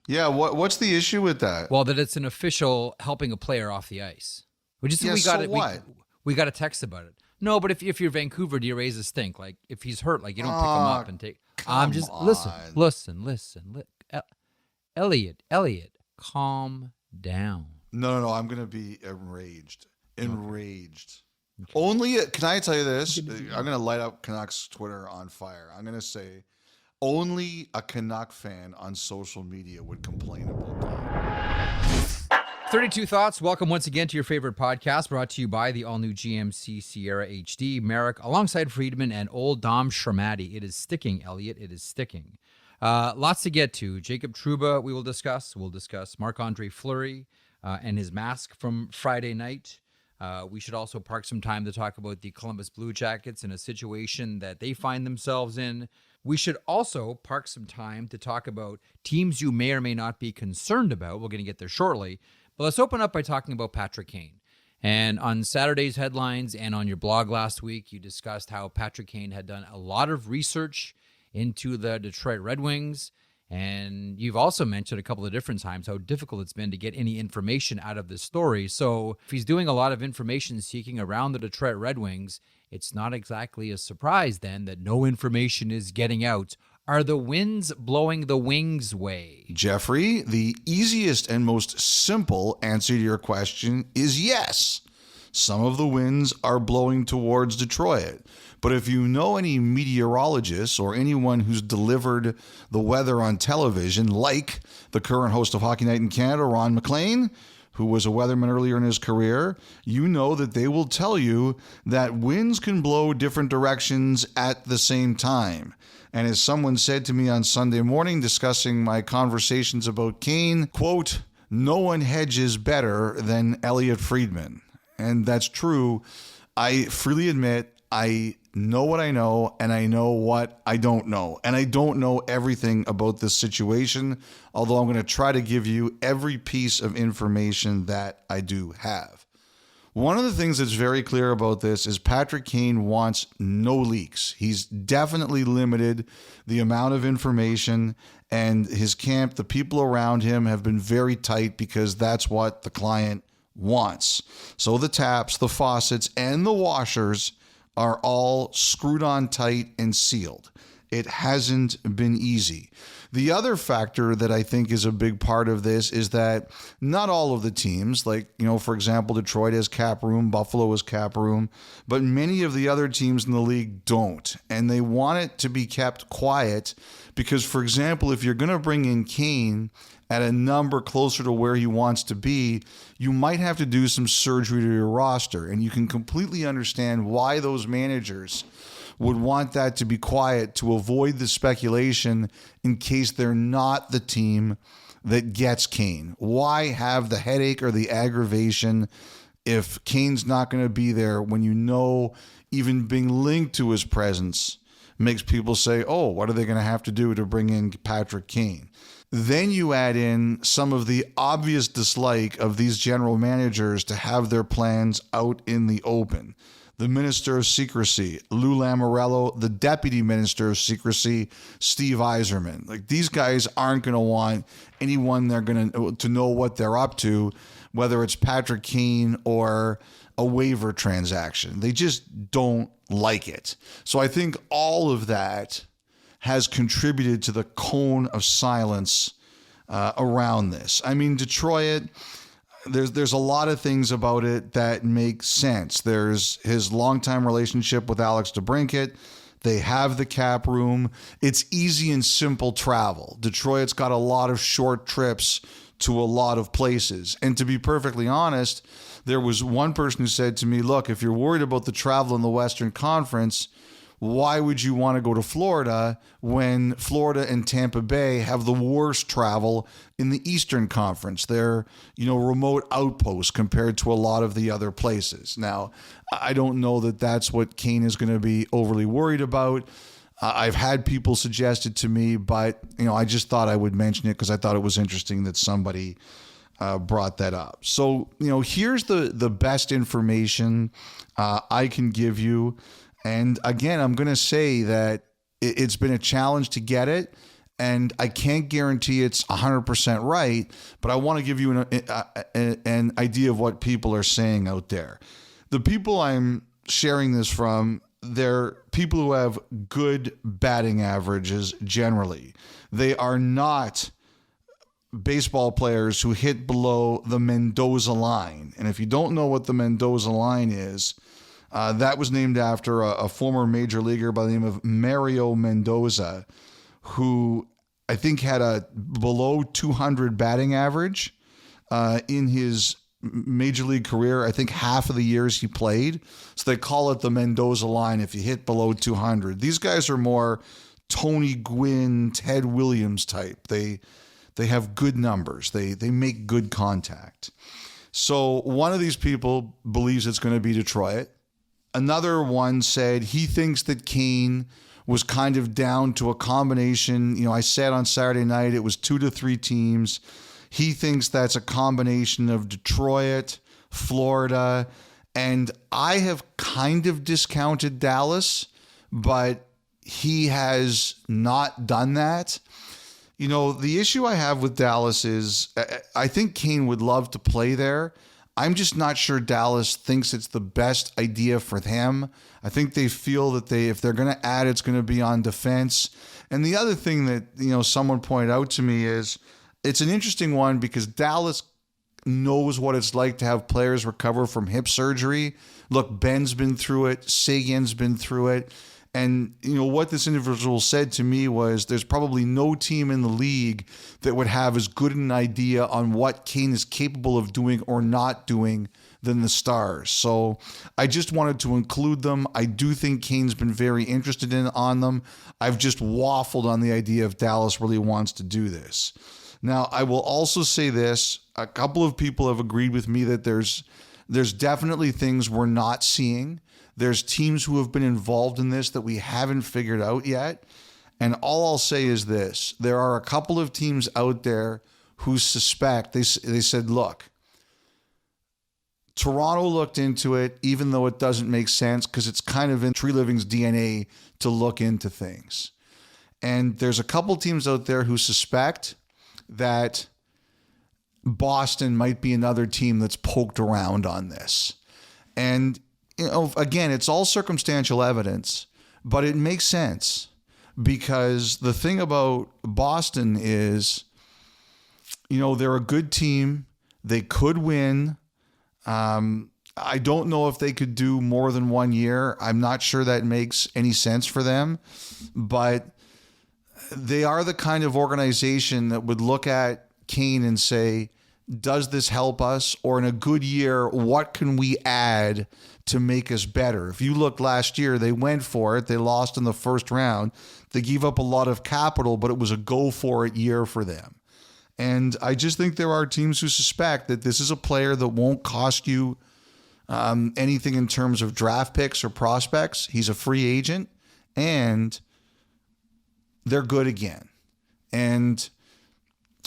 Yeah, what's the issue with that? Well, that it's an official helping a player off the ice. We just Yeah, we got so it. what? We got a text about it. No, but if you're Vancouver, do you raise a stink? Like if he's hurt, like you don't pick him Oh, up and take. I'm come just listen, on. listen, listen. Elliotte, calm down. No. I'm going to be enraged. Enraged. Okay. Only, can I tell you this? I'm going to light up Canucks Twitter on fire. I'm going to say only a Canuck fan on social media would complain about that. 32 Thoughts. Welcome once again to your favorite podcast, brought to you by the all-new GMC Sierra HD. Merrick, alongside Friedman and old Dom Shermatti. It is sticking, Elliotte. It is sticking. Lots to get to. Jacob Trouba, we will discuss. We'll discuss Marc-Andre Fleury and his mask from Friday night. We should also park some time to talk about the Columbus Blue Jackets and a situation that they find themselves in. We should also park some time to talk about teams you may or may not be concerned about. We're going to get there shortly. But let's open up by talking about Patrick Kane. And on Saturday's headlines and on your blog last week, you discussed how Patrick Kane had done a lot of research into the Detroit Red Wings. And you've also mentioned a couple of different times how difficult it's been to get any information out of this story. So if he's doing a lot of information seeking around the Detroit Red Wings, it's not exactly a surprise then that no information is getting out. Are the winds blowing the Wings' way? Jeffrey, the easiest and most simple answer to your question is yes. Some of the winds are blowing towards Detroit. But if you know any meteorologists or anyone who's delivered the weather on television, like the current host of Hockey Night in Canada, Ron MacLean, who was a weatherman earlier in his career, you know that they will tell you that winds can blow different directions at the same time. And as someone said to me on Sunday morning discussing my conversations about Kane, quote, no one hedges better than Elliotte Friedman. And that's true. I freely admit I know what I know, and I know what I don't know. And I don't know everything about this situation, although I'm going to try to give you every piece of information that I do have. One of the things that's very clear about this is Patrick Kane wants no leaks. He's definitely limited the amount of information, and his camp, the people around him, have been very tight because that's what the client wants. So the taps, the faucets, and the washers are all screwed on tight and sealed. It hasn't been easy. The other factor that I think is a big part of this is that not all of the teams, like, for example, Detroit has cap room, Buffalo has cap room, but many of the other teams in the league don't. And they want it to be kept quiet because, for example, if you're going to bring in Kane at a number closer to where he wants to be, you might have to do some surgery to your roster. And you can completely understand why those managers would want that to be quiet to avoid the speculation in case they're not the team that gets Kane. Why have the headache or the aggravation if Kane's not going to be there when even being linked to his presence makes people say, oh, what are they going to have to do to bring in Patrick Kane? Then you add in some of the obvious dislike of these general managers to have their plans out in the open. The Minister of Secrecy, Lou Lamoriello, the Deputy Minister of Secrecy, Steve Yzerman. Like, these guys aren't going to want anyone they're going to know what they're up to, whether it's Patrick Kane or a waiver transaction. They just don't like it. So I think all of that has contributed to the cone of silence around this. I mean, Detroit, there's a lot of things about it that make sense. There's his longtime relationship with Alex DeBrincat. They have the cap room. It's easy and simple travel. Detroit's got a lot of short trips to a lot of places. And to be perfectly honest, there was one person who said to me, look, if you're worried about the travel in the Western Conference, why would you want to go to Florida when Florida and Tampa Bay have the worst travel in the Eastern Conference? They're, remote outposts compared to a lot of the other places. Now, I don't know that that's what Kane is going to be overly worried about. I've had people suggest it to me, but, I just thought I would mention it because I thought it was interesting that somebody brought that up. So, here's the best information I can give you. And again, I'm going to say that it's been a challenge to get it. And I can't guarantee it's 100% right, but I want to give you an idea of what people are saying out there. The people I'm sharing this from, they're people who have good batting averages generally. They are not baseball players who hit below the Mendoza line. And if you don't know what the Mendoza line is, that was named after a former major leaguer by the name of Mario Mendoza, who I think had a below 200 batting average in his major league career. I think half of the years he played. So they call it the Mendoza line if you hit below 200. These guys are more Tony Gwynn, Ted Williams type. They have good numbers. They make good contact. So one of these people believes it's going to be Detroit. Another one said he thinks that Kane was kind of down to a combination. You know, I said on Saturday night it was 2 to 3 teams. He thinks that's a combination of Detroit, Florida, and I have kind of discounted Dallas, but he has not done that. You know, the issue I have with Dallas is I think Kane would love to play there. I'm just not sure Dallas thinks it's the best idea for them. I think they feel that if they're going to add, it's going to be on defense. And the other thing that, you know, someone pointed out to me is it's an interesting one because Dallas knows what it's like to have players recover from hip surgery. Look, Ben's been through it. Seguin's been through it. And, you know, what this individual said to me was there's probably no team in the league that would have as good an idea on what Kane is capable of doing or not doing than the Stars. So I just wanted to include them. I do think Kane's been very interested on them. I've just waffled on the idea if Dallas really wants to do this. Now, I will also say this. A couple of people have agreed with me that there's definitely things we're not seeing. There's teams who have been involved in this that we haven't figured out yet. And all I'll say is this. There are a couple of teams out there who suspect, they said, look, Toronto looked into it, even though it doesn't make sense because it's kind of in Tree Living's DNA to look into things. And there's a couple teams out there who suspect that Boston might be another team that's poked around on this. And you know, again, it's all circumstantial evidence, but it makes sense because the thing about Boston is, you know, they're a good team. They could win. I don't know if they could do more than 1 year. I'm not sure that makes any sense for them, but they are the kind of organization that would look at Kane and say, does this help us? Or in a good year, what can we add to make us better? If you look last year, they went for it. They lost in the first round. They gave up a lot of capital, but it was a go for it year for them. And I just think there are teams who suspect that this is a player that won't cost you anything in terms of draft picks or prospects. He's a free agent and they're good again. And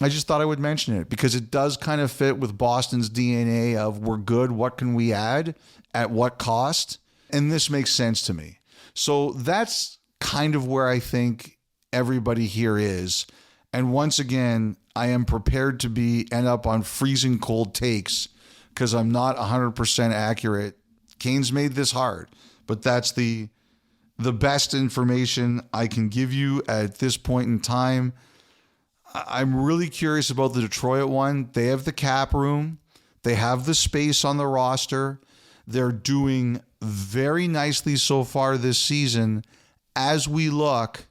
I just thought I would mention it because it does kind of fit with Boston's DNA of we're good. What can we add at what cost? And this makes sense to me. So that's kind of where I think everybody here is. And once again, I am prepared to end up on freezing cold takes because I'm not 100% accurate. Kane's made this hard, but that's the best information I can give you at this point in time. I'm really curious about the Detroit one. They have the cap room. They have the space on the roster. They're doing very nicely so far this season. As we look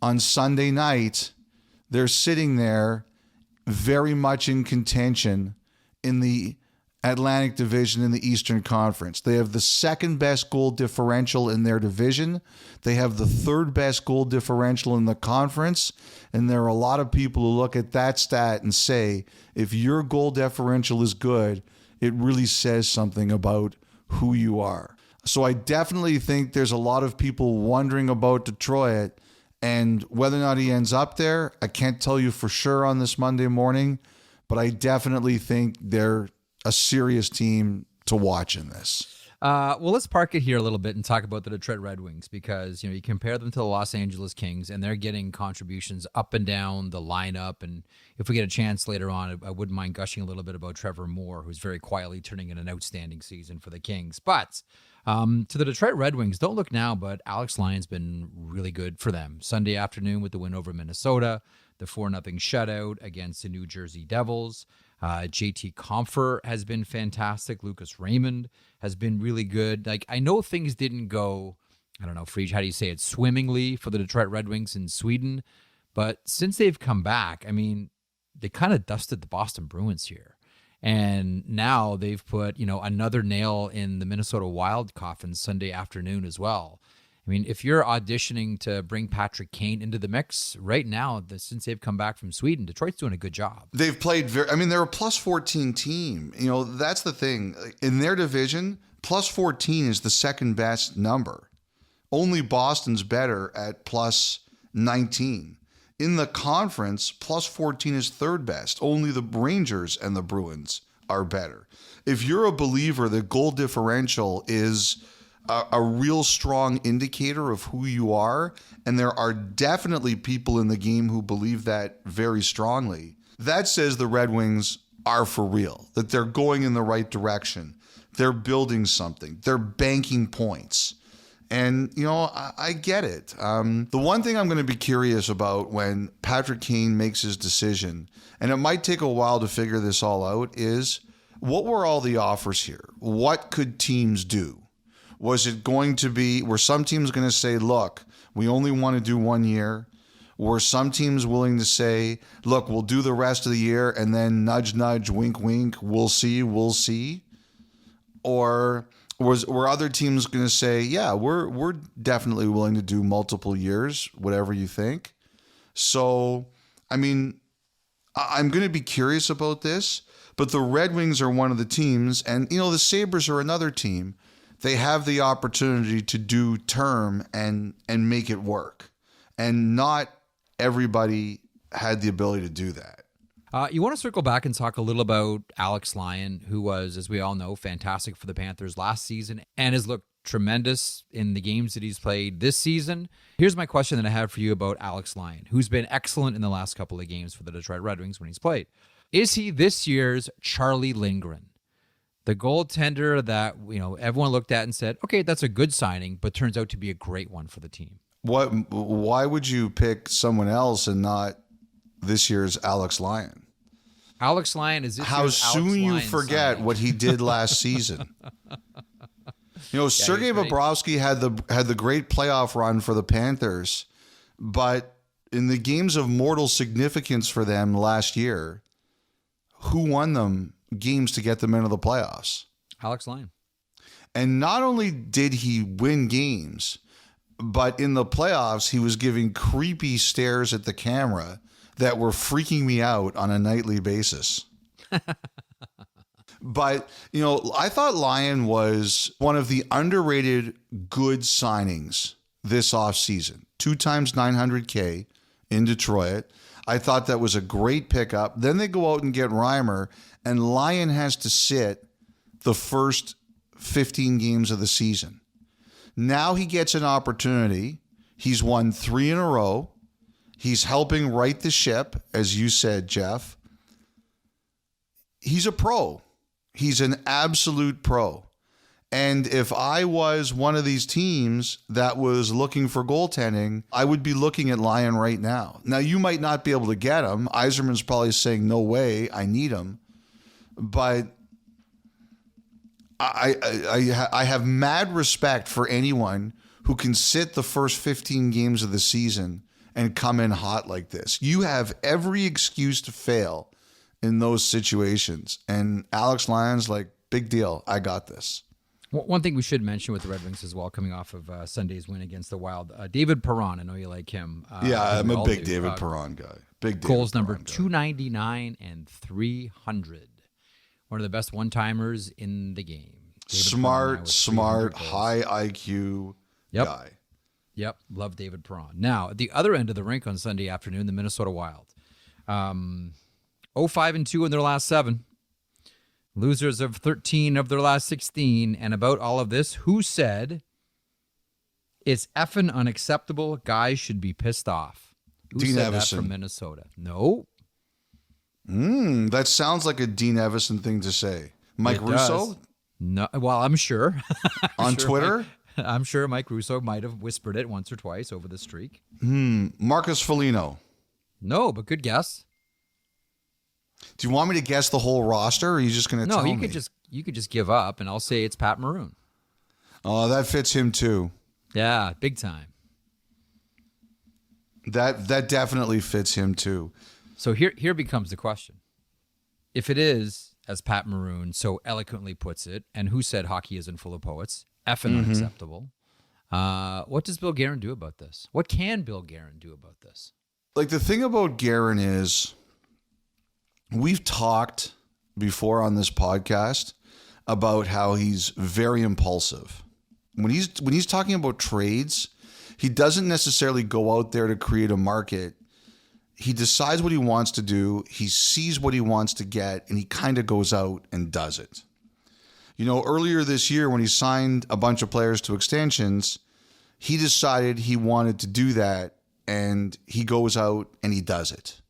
on Sunday night, they're sitting there very much in contention in the Atlantic Division in the Eastern Conference. They have the second best goal differential in their division. They have the third best goal differential in the conference. And there are a lot of people who look at that stat and say, if your goal differential is good, it really says something about who you are. So I definitely think there's a lot of people wondering about Detroit and whether or not he ends up there. I can't tell you for sure on this Monday morning, but I definitely think they're a serious team to watch in this. Well, let's park it here a little bit and talk about the Detroit Red Wings because, you compare them to the Los Angeles Kings and they're getting contributions up and down the lineup. And if we get a chance later on, I wouldn't mind gushing a little bit about Trevor Moore, who's very quietly turning in an outstanding season for the Kings. But to the Detroit Red Wings, don't look now, but Alex Lyon's been really good for them. Sunday afternoon with the win over Minnesota, the 4-0 shutout against the New Jersey Devils. JT Compher has been fantastic. Lucas Raymond has been really good. Like, I know things didn't go, I don't know, Friedge, how do you say it, swimmingly for the Detroit Red Wings in Sweden. But since they've come back, I mean, they kind of dusted the Boston Bruins here. And now they've put, another nail in the Minnesota Wild coffin Sunday afternoon as well. I mean, if you're auditioning to bring Patrick Kane into the mix right now, since they've come back from Sweden, Detroit's doing a good job. They've played they're a plus 14 team. That's the thing. In their division, plus 14 is the second best number. Only Boston's better at plus 19. In the conference, plus 14 is third best. Only the Rangers and the Bruins are better. If you're a believer that goal differential is a real strong indicator of who you are, and there are definitely people in the game who believe that very strongly, that says the Red Wings are for real, that they're going in the right direction. They're building something. They're banking points. And, I get it. The one thing I'm going to be curious about when Patrick Kane makes his decision, and it might take a while to figure this all out, is what were all the offers here? What could teams do? Was it going to be, were some teams going to say, look, we only want to do 1 year? Were some teams willing to say, look, we'll do the rest of the year and then nudge, nudge, wink, wink, we'll see? Or were other teams going to say, yeah, we're definitely willing to do multiple years, whatever you think? So, I mean, I'm going to be curious about this, but the Red Wings are one of the teams, and, the Sabres are another team. They have the opportunity to do term and make it work. And not everybody had the ability to do that. You want to circle back and talk a little about Alex Lyon, who was, as we all know, fantastic for the Panthers last season and has looked tremendous in the games that he's played this season. Here's my question that I have for you about Alex Lyon, who's been excellent in the last couple of games for the Detroit Red Wings when he's played. Is he this year's Charlie Lindgren? The goaltender that, everyone looked at and said, okay, that's a good signing, but turns out to be a great one for the team. Why would you pick someone else and not this year's Alex Lyon? Alex Lyon is this How year's soon Alex you Lyon forget signing. what he did last season. Sergei Bobrovsky had the great playoff run for the Panthers, but in the games of mortal significance for them last year, who won them games to get them into the playoffs? Alex Lyon. And not only did he win games, but in the playoffs, he was giving creepy stares at the camera that were freaking me out on a nightly basis. But, I thought Lyon was one of the underrated good signings this offseason. 2 times $900K in Detroit. I thought that was a great pickup. Then they go out and get Reimer, and Lyon has to sit the first 15 games of the season. Now he gets an opportunity. He's won 3 in a row. He's helping right the ship, as you said, Jeff. He's a pro. He's an absolute pro. And if I was one of these teams that was looking for goaltending, I would be looking at Lyon right now. Now, you might not be able to get him. Yzerman's probably saying, no way, I need him. But I have mad respect for anyone who can sit the first 15 games of the season and come in hot like this. You have every excuse to fail in those situations. And Alex Lyon's like, big deal, I got this. One thing we should mention with the Red Wings as well, coming off of Sunday's win against the Wild, David Perron. I know you like him. Yeah, I'm a big David Perron guy. Big David goals number Perron guy. 299 and 300. One of the best one-timers in the game. David Perron Smart, goals. high IQ guy. Yep, love David Perron. Now, at the other end of the rink on Sunday afternoon, the Minnesota Wild. 0-5-2 in their last 7. Losers of 13 of their last 16. And about all of this, who said, it's effing unacceptable. Guys should be pissed off. Who Dean said Evison. that from Minnesota? No. That sounds like a Dean Evison thing to say. Mike It Russo does. No. Well, I'm sure. on Twitter? I'm sure Mike Russo might have whispered it once or twice over the streak. Marcus Foligno. No, but good guess. Do you want me to guess the whole roster, or are you just going to tell me? No, you could just give up, and I'll say it's Pat Maroon. Oh, that fits him too. Yeah, big time. That definitely fits him too. So here becomes the question. If it is, as Pat Maroon so eloquently puts it, and who said hockey isn't full of poets, effing unacceptable, what does Bill Guerin do about this? What can Bill Guerin do about this? Like, the thing about Guerin is, we've talked before on this podcast about how he's very impulsive. When he's talking about trades, he doesn't necessarily go out there to create a market. He decides what he wants to do. He sees what he wants to get, and he kind of goes out and does it. You know, earlier this year when he signed a bunch of players to extensions, he decided he wanted to do that, and he goes out and he does it.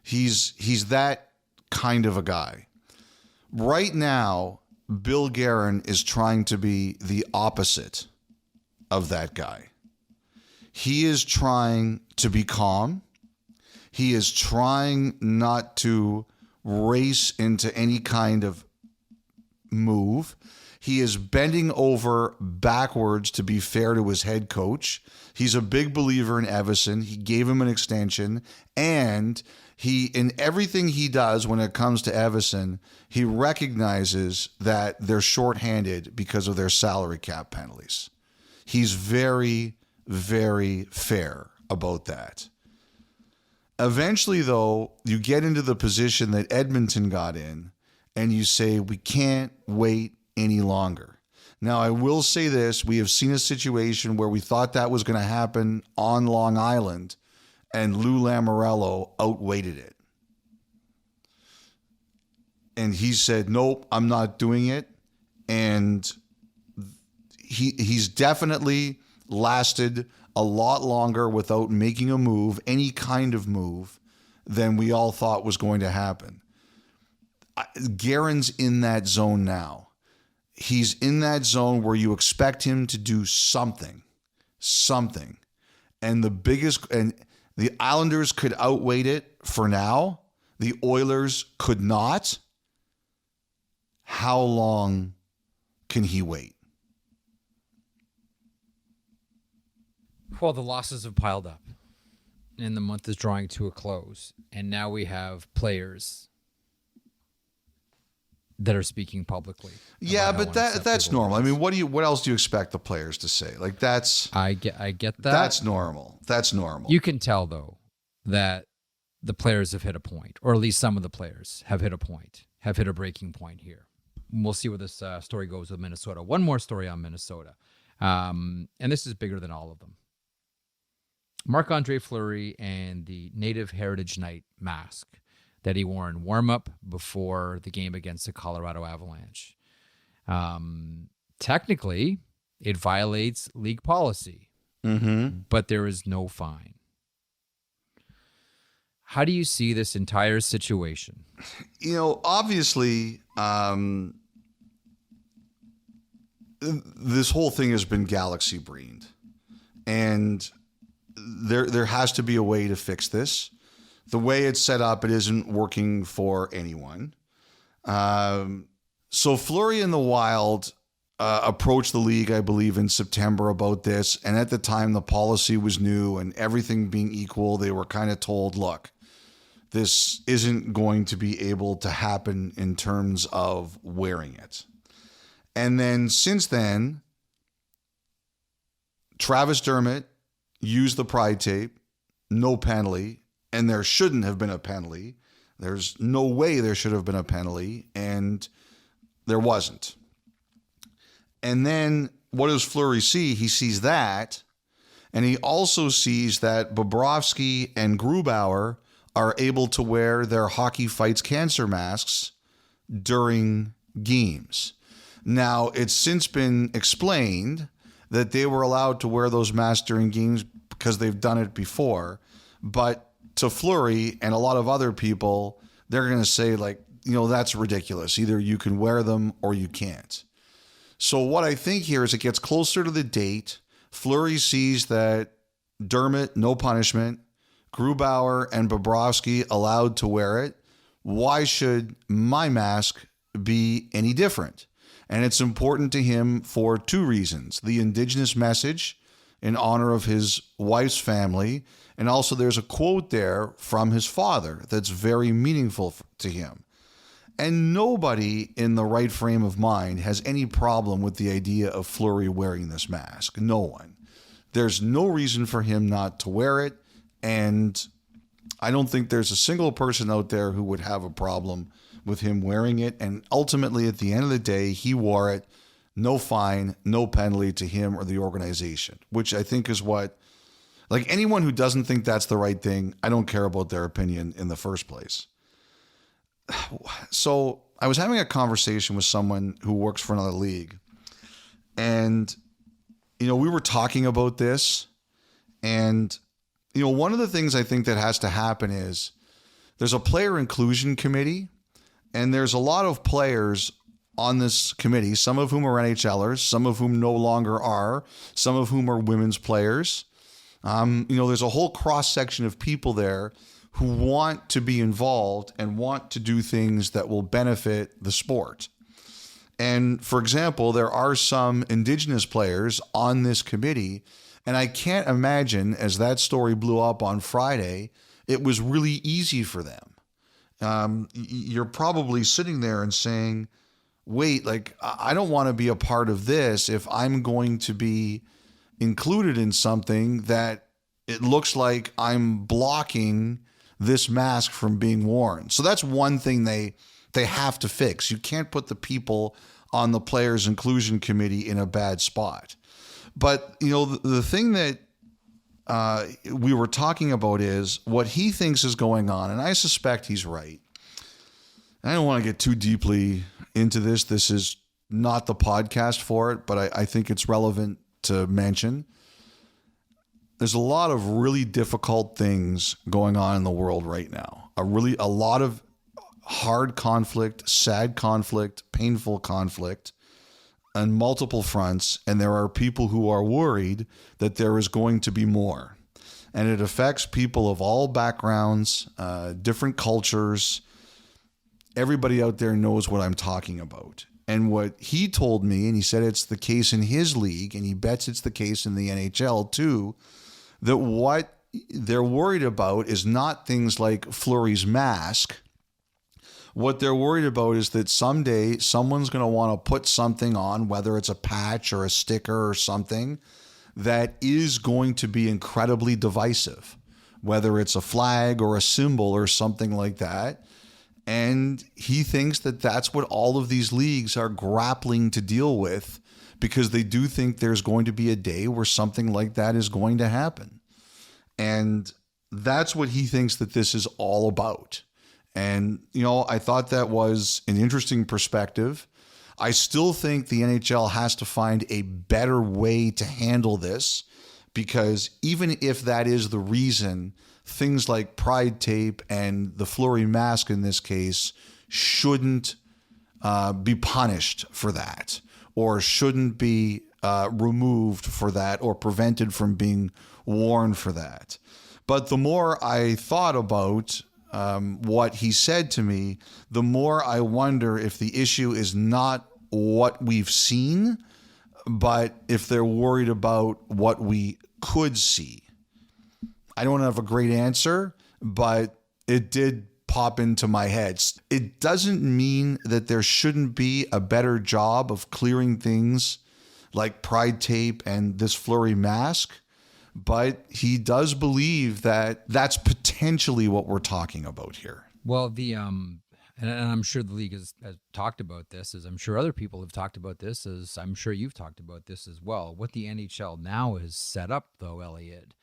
He's that kind of a guy. Right now, Bill Guerin is trying to be the opposite of that guy. He is trying to be calm. He is trying not to race into any kind of move. He is bending over backwards to be fair to his head coach. He's a big believer in Evison. He gave him an extension, and he, in everything he does when it comes to Evison, he recognizes that they're shorthanded because of their salary cap penalties. He's very, very fair about that. Eventually, though, you get into the position that Edmonton got in, and you say, we can't wait any longer. Now, I will say this. We have seen a situation where we thought that was going to happen on Long Island, and Lou Lamoriello outweighted it. And he said, nope, I'm not doing it. And he's definitely lasted a lot longer without making a move, any kind of move, than we all thought was going to happen. Guerin's in that zone now. He's in that zone where you expect him to do something. And the Islanders could outweight it for now. The Oilers could not. How long can he wait? Well, the losses have piled up, and the month is drawing to a close, and now we have players that are speaking publicly. Yeah, but that's normal. I mean, what else do you expect the players to say? Like, I get that. That's normal. You can tell though that the players have hit a point, or at least some of the players have hit a point, have hit a breaking point here. We'll see where this story goes with Minnesota. One more story on Minnesota, and this is bigger than all of them. Marc-Andre Fleury and the Native Heritage Night mask that he wore in warm-up before the game against the Colorado Avalanche. Technically, it violates league policy, but there is no fine. How do you see this entire situation? You know, obviously, this whole thing has been galaxy brained, and there has to be a way to fix this. The way it's set up, it isn't working for anyone. So Fleury in the Wild approached the league, I believe, in September about this. And at the time, the policy was new, and everything being equal, they were kind of told, look, this isn't going to be able to happen in terms of wearing it. And then since then, Travis Dermott used the pride tape, no penalty, and there shouldn't have been a penalty. There's no way there should have been a penalty, and there wasn't. And then what does Fleury see? He sees that, and he also sees that Bobrovsky and Grubauer are able to wear their Hockey Fights Cancer masks during games. Now, it's since been explained that they were allowed to wear those masks during games because they've done it before. But to Fleury and a lot of other people, they're going to say, like, that's ridiculous. Either you can wear them or you can't. So what I think here is it gets closer to the date. Fleury sees that Dermott, no punishment. Grubauer and Bobrovsky allowed to wear it. Why should my mask be any different? And it's important to him for two reasons. The indigenous message in honor of his wife's family. And also there's a quote there from his father that's very meaningful to him. And nobody in the right frame of mind has any problem with the idea of Fleury wearing this mask. No one. There's no reason for him not to wear it. And I don't think there's a single person out there who would have a problem with him wearing it. And ultimately, at the end of the day, he wore it. No fine, no penalty to him or the organization, which I think is what, like, anyone who doesn't think that's the right thing, I don't care about their opinion in the first place. So I was having a conversation with someone who works for another league. And, we were talking about this. And, one of the things I think that has to happen is there's a player inclusion committee. And there's a lot of players on this committee, some of whom are NHLers, some of whom no longer are, some of whom are women's players. There's a whole cross-section of people there who want to be involved and want to do things that will benefit the sport. And for example, there are some indigenous players on this committee, and I can't imagine, as that story blew up on Friday, it was really easy for them. You're probably sitting there and saying, wait, like, I don't want to be a part of this if I'm going to be included in something that it looks like I'm blocking this mask from being worn. So that's one thing they have to fix. You can't put the people on the players inclusion committee in a bad spot. But, the thing that we were talking about is what he thinks is going on, and I suspect he's right. I don't want to get too deeply into this. This is not the podcast for it, but I think it's relevant to mention. There's a lot of really difficult things going on in the world right now. A lot of hard conflict, sad conflict, painful conflict on multiple fronts, and there are people who are worried that there is going to be more. And it affects people of all backgrounds, different cultures. Everybody out there knows what I'm talking about. And what he told me, and he said it's the case in his league, and he bets it's the case in the NHL too, that what they're worried about is not things like Fleury's mask. What they're worried about is that someday someone's going to want to put something on, whether it's a patch or a sticker or something, that is going to be incredibly divisive, whether it's a flag or a symbol or something like that. And he thinks that that's what all of these leagues are grappling to deal with, because they do think there's going to be a day where something like that is going to happen. And that's what he thinks that this is all about. And, I thought that was an interesting perspective. I still think the NHL has to find a better way to handle this, because even if that is the reason, things like pride tape and the Fleury mask in this case shouldn't be punished for that, or shouldn't be removed for that, or prevented from being worn for that. But the more I thought about what he said to me, the more I wonder if the issue is not what we've seen, but if they're worried about what we could see. I don't have a great answer, but it did pop into my head. It doesn't mean that there shouldn't be a better job of clearing things like pride tape and this Fleury mask, but he does believe that that's potentially what we're talking about here. Well, and I'm sure the league has talked about this, as I'm sure other people have talked about this, as I'm sure you've talked about this as well. What the NHL now has set up, though, Elliotte,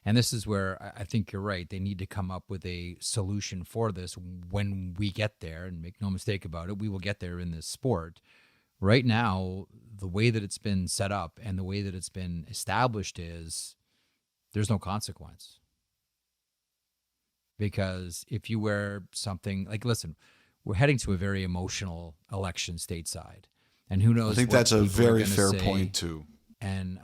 And this is where I think you're right. They need to come up with a solution for this when we get there. And make no mistake about it, we will get there in this sport. Right now, the way that it's been set up and the way that it's been established is there's no consequence. Because if you wear something like, listen, we're heading to a very emotional election stateside. And who knows? I think that's a very fair point, too. And,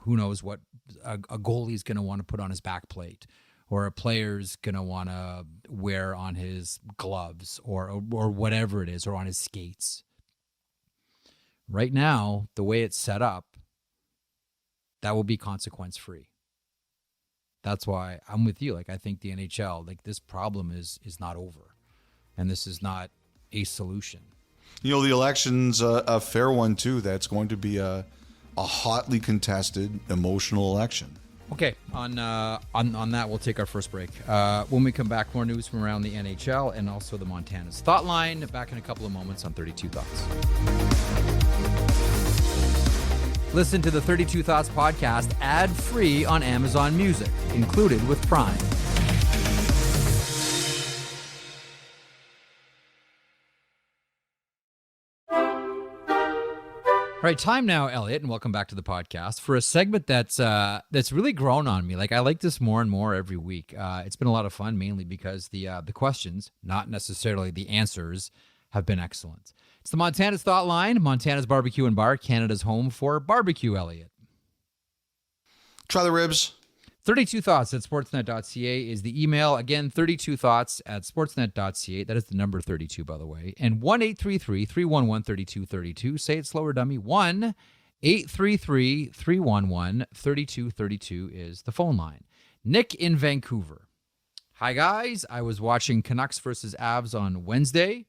who knows what a goalie's going to want to put on his back plate, or a player's going to want to wear on his gloves, or whatever it is, or on his skates. Right now, the way it's set up, that will be consequence-free. That's why I'm with you. Like, I think the NHL, like, this problem is not over, and this is not a solution. The election's a fair one, too. That's going to be a hotly contested, emotional election. Okay, on that, we'll take our first break. When we come back, more news from around the NHL and also the Montana's Thought Line. Back in a couple of moments on 32 Thoughts. Listen to the 32 Thoughts podcast ad-free on Amazon Music, included with Prime. All right, time now, Elliotte, and welcome back to the podcast for a segment that's really grown on me. Like, I like this more and more every week. It's been a lot of fun, mainly because the questions, not necessarily the answers, have been excellent. It's the Montana's Thought Line, Montana's Barbecue and Bar, Canada's home for barbecue, Elliotte. Try the ribs. 32 Thoughts at sportsnet.ca is the email. Again, 32 Thoughts at sportsnet.ca. That is the number 32, by the way. And 1-833-311-3232. Say it slower, dummy. 1-833-311-3232 is the phone line. Nick in Vancouver. Hi, guys. I was watching Canucks versus Avs on Wednesday.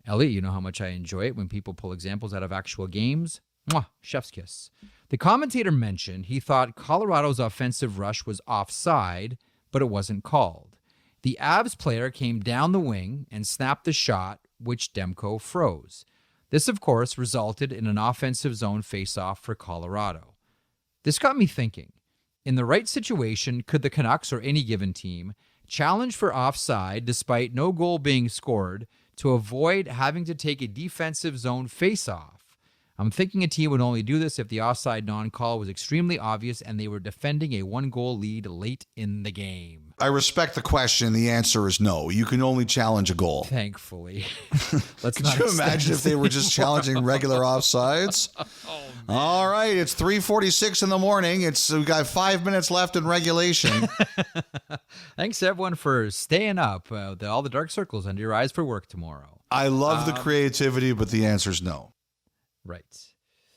Elliotte, you know how much I enjoy it when people pull examples out of actual games. Mwah, chef's kiss. The commentator mentioned he thought Colorado's offensive rush was offside, but it wasn't called. The Avs player came down the wing and snapped the shot, which Demko froze. This, of course, resulted in an offensive zone faceoff for Colorado. This got me thinking. In the right situation, could the Canucks or any given team challenge for offside despite no goal being scored to avoid having to take a defensive zone faceoff? I'm thinking a team would only do this if the offside non-call was extremely obvious and they were defending a one-goal lead late in the game. I respect the question. The answer is no. You can only challenge a goal. Thankfully. Could you imagine if they were just challenging regular offsides? All right, it's 3:46 in the morning. We've got 5 minutes left in regulation. Thanks, everyone, for staying up. All the dark circles under your eyes for work tomorrow. I love the creativity, but the answer is no. Right.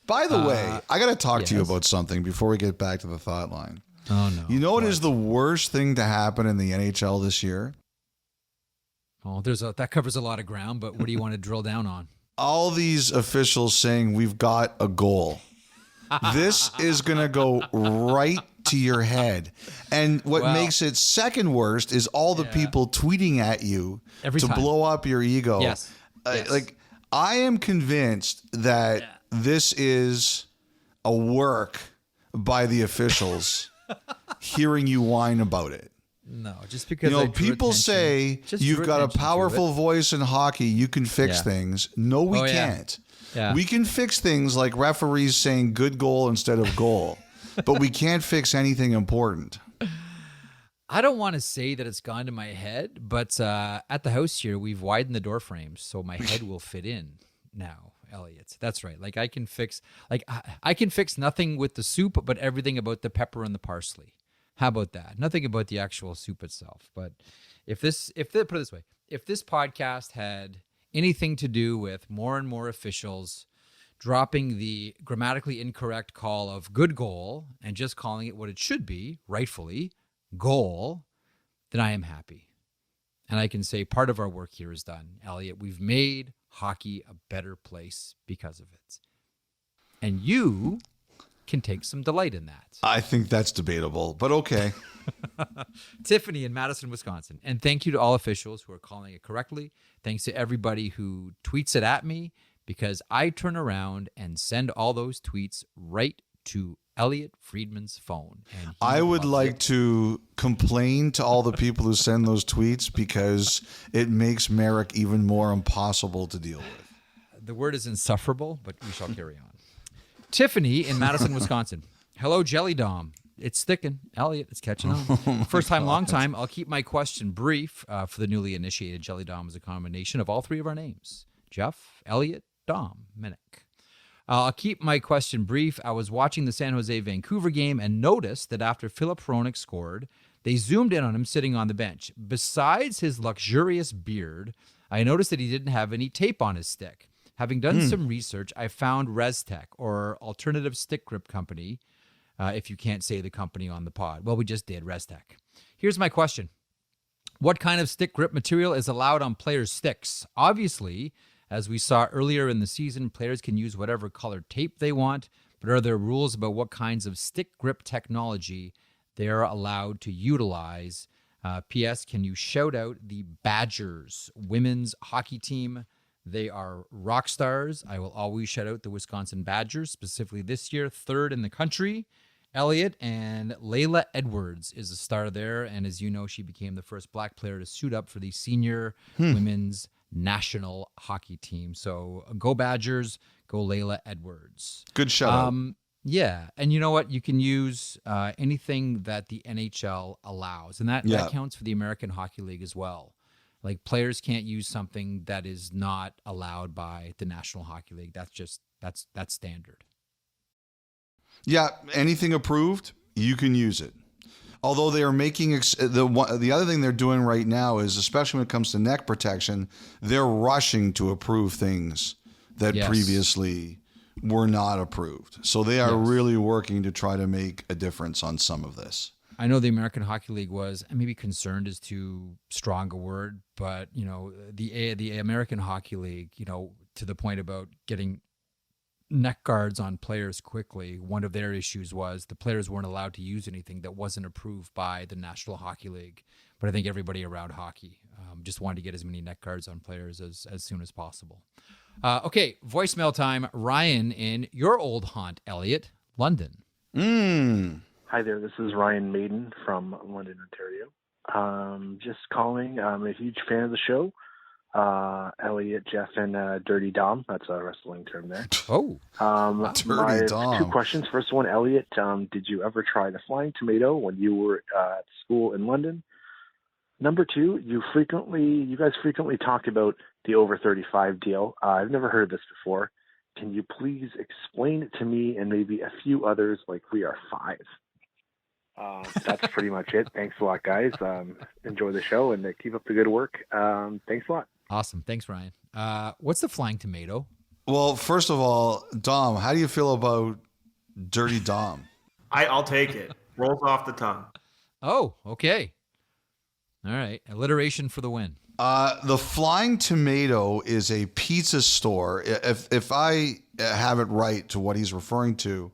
By the way, I got to talk to you about something before we get back to the thought line. Oh, no. You know what is the worst thing to happen in the NHL this year? Oh, that covers a lot of ground, but what do you want to drill down on? All these officials saying we've got a goal. This is going to go right to your head. And what makes it second worst is all the people tweeting at you every time. Blow up your ego. Yes. Like, I am convinced that this is a work by the officials hearing you whine about it. No, just because people say you've got a powerful voice in hockey, you can fix things. No, we can't. Yeah. We can fix things like referees saying good goal instead of goal, but we can't fix anything important. I don't want to say that it's gone to my head, but at the house here, we've widened the door frames so my head will fit in now, Elliotte. That's right. Like, I can fix nothing with the soup, but everything about the pepper and the parsley. How about that? Nothing about the actual soup itself. But put it this way, if this podcast had anything to do with more and more officials dropping the grammatically incorrect call of good goal and just calling it what it should be, rightfully, goal, then I am happy. And I can say part of our work here is done. Elliotte, we've made hockey a better place because of it. And you can take some delight in that. I think that's debatable, but okay. Tiffany in Madison, Wisconsin. And thank you to all officials who are calling it correctly. Thanks to everybody who tweets it at me, because I turn around and send all those tweets right to Elliotte Friedman's phone. And I would loves like it. to complain to all the people who send those tweets because it makes Marek even more impossible to deal with. The word is insufferable, but we shall carry on. Tiffany in Madison, Wisconsin. Hello, Jelly Dom. It's sticking. Elliotte, it's catching on. First time, long time. I'll keep my question brief for the newly initiated. Jelly Dom is a combination of all three of our names. Jeff, Elliotte, Dom, Minnick. I'll keep my question brief. I was watching the San Jose-Vancouver game and noticed that after Filip Hronek scored, they zoomed in on him sitting on the bench. Besides his luxurious beard, I noticed that he didn't have any tape on his stick. Having done some research, I found ResTech, or Alternative Stick Grip Company, if you can't say the company on the pod. Well, we just did, ResTech. Here's my question. What kind of stick grip material is allowed on players' sticks? Obviously, as we saw earlier in the season, players can use whatever colored tape they want, but are there rules about what kinds of stick grip technology they're allowed to utilize? P.S. Can you shout out the Badgers women's hockey team? They are rock stars. I will always shout out the Wisconsin Badgers, specifically this year, third in the country. Elliotte and Layla Edwards is a star there, and as you know, she became the first Black player to suit up for the senior women's national hockey team. So go Badgers, go Layla Edwards. Good shout out. Yeah, and you know what? You can use anything that the NHL allows, and that counts for the American Hockey League as well. Like players can't use something that is not allowed by the National Hockey League. That's standard. Yeah, anything approved, you can use it. Although they are making the other thing they're doing right now is, especially when it comes to neck protection, they're rushing to approve things that previously were not approved. So they are really working to try to make a difference on some of this. I know the American Hockey League was, and maybe concerned is too strong a word, but you know, the American Hockey League, you know, to the point about getting neck guards on players quickly, one of their issues was the players weren't allowed to use anything that wasn't approved by the National Hockey League. But I think everybody around hockey just wanted to get as many neck guards on players as soon as possible. Okay, voicemail time. Ryan in your old haunt, Elliotte, London. Hi there, this is Ryan Maiden from London, Ontario. Just calling. I'm a huge fan of the show. Elliotte, Jeff, and Dirty Dom. That's a wrestling term there. Oh, Dirty Dom. Two questions. First one, Elliotte, did you ever try the flying tomato when you were at school in London? Number two, you guys frequently talk about the over 35 deal. I've never heard of this before. Can you please explain it to me and maybe a few others like we are five? That's pretty much it. Thanks a lot, guys. Enjoy the show and keep up the good work. Thanks a lot. Awesome. Thanks, Ryan. What's the flying tomato? Well, first of all, Dom, how do you feel about Dirty Dom? I'll take it. Rolls off the tongue. Oh, okay. All right. Alliteration for the win. The Flying Tomato is a pizza store. If I have it right to what he's referring to,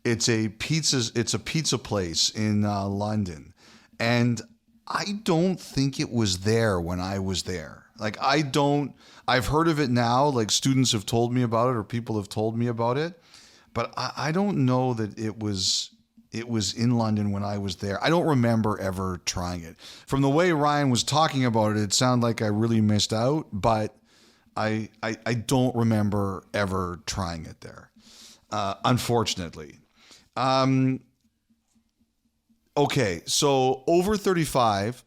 it's a pizza place in London. And I don't think it was there when I was there. Like, I've heard of it now, like students have told me about it or people have told me about it, but I don't know that it was in London when I was there. I don't remember ever trying it. From the way Ryan was talking about it, it sounded like I really missed out, but I don't remember ever trying it there, unfortunately. Okay, so over 35,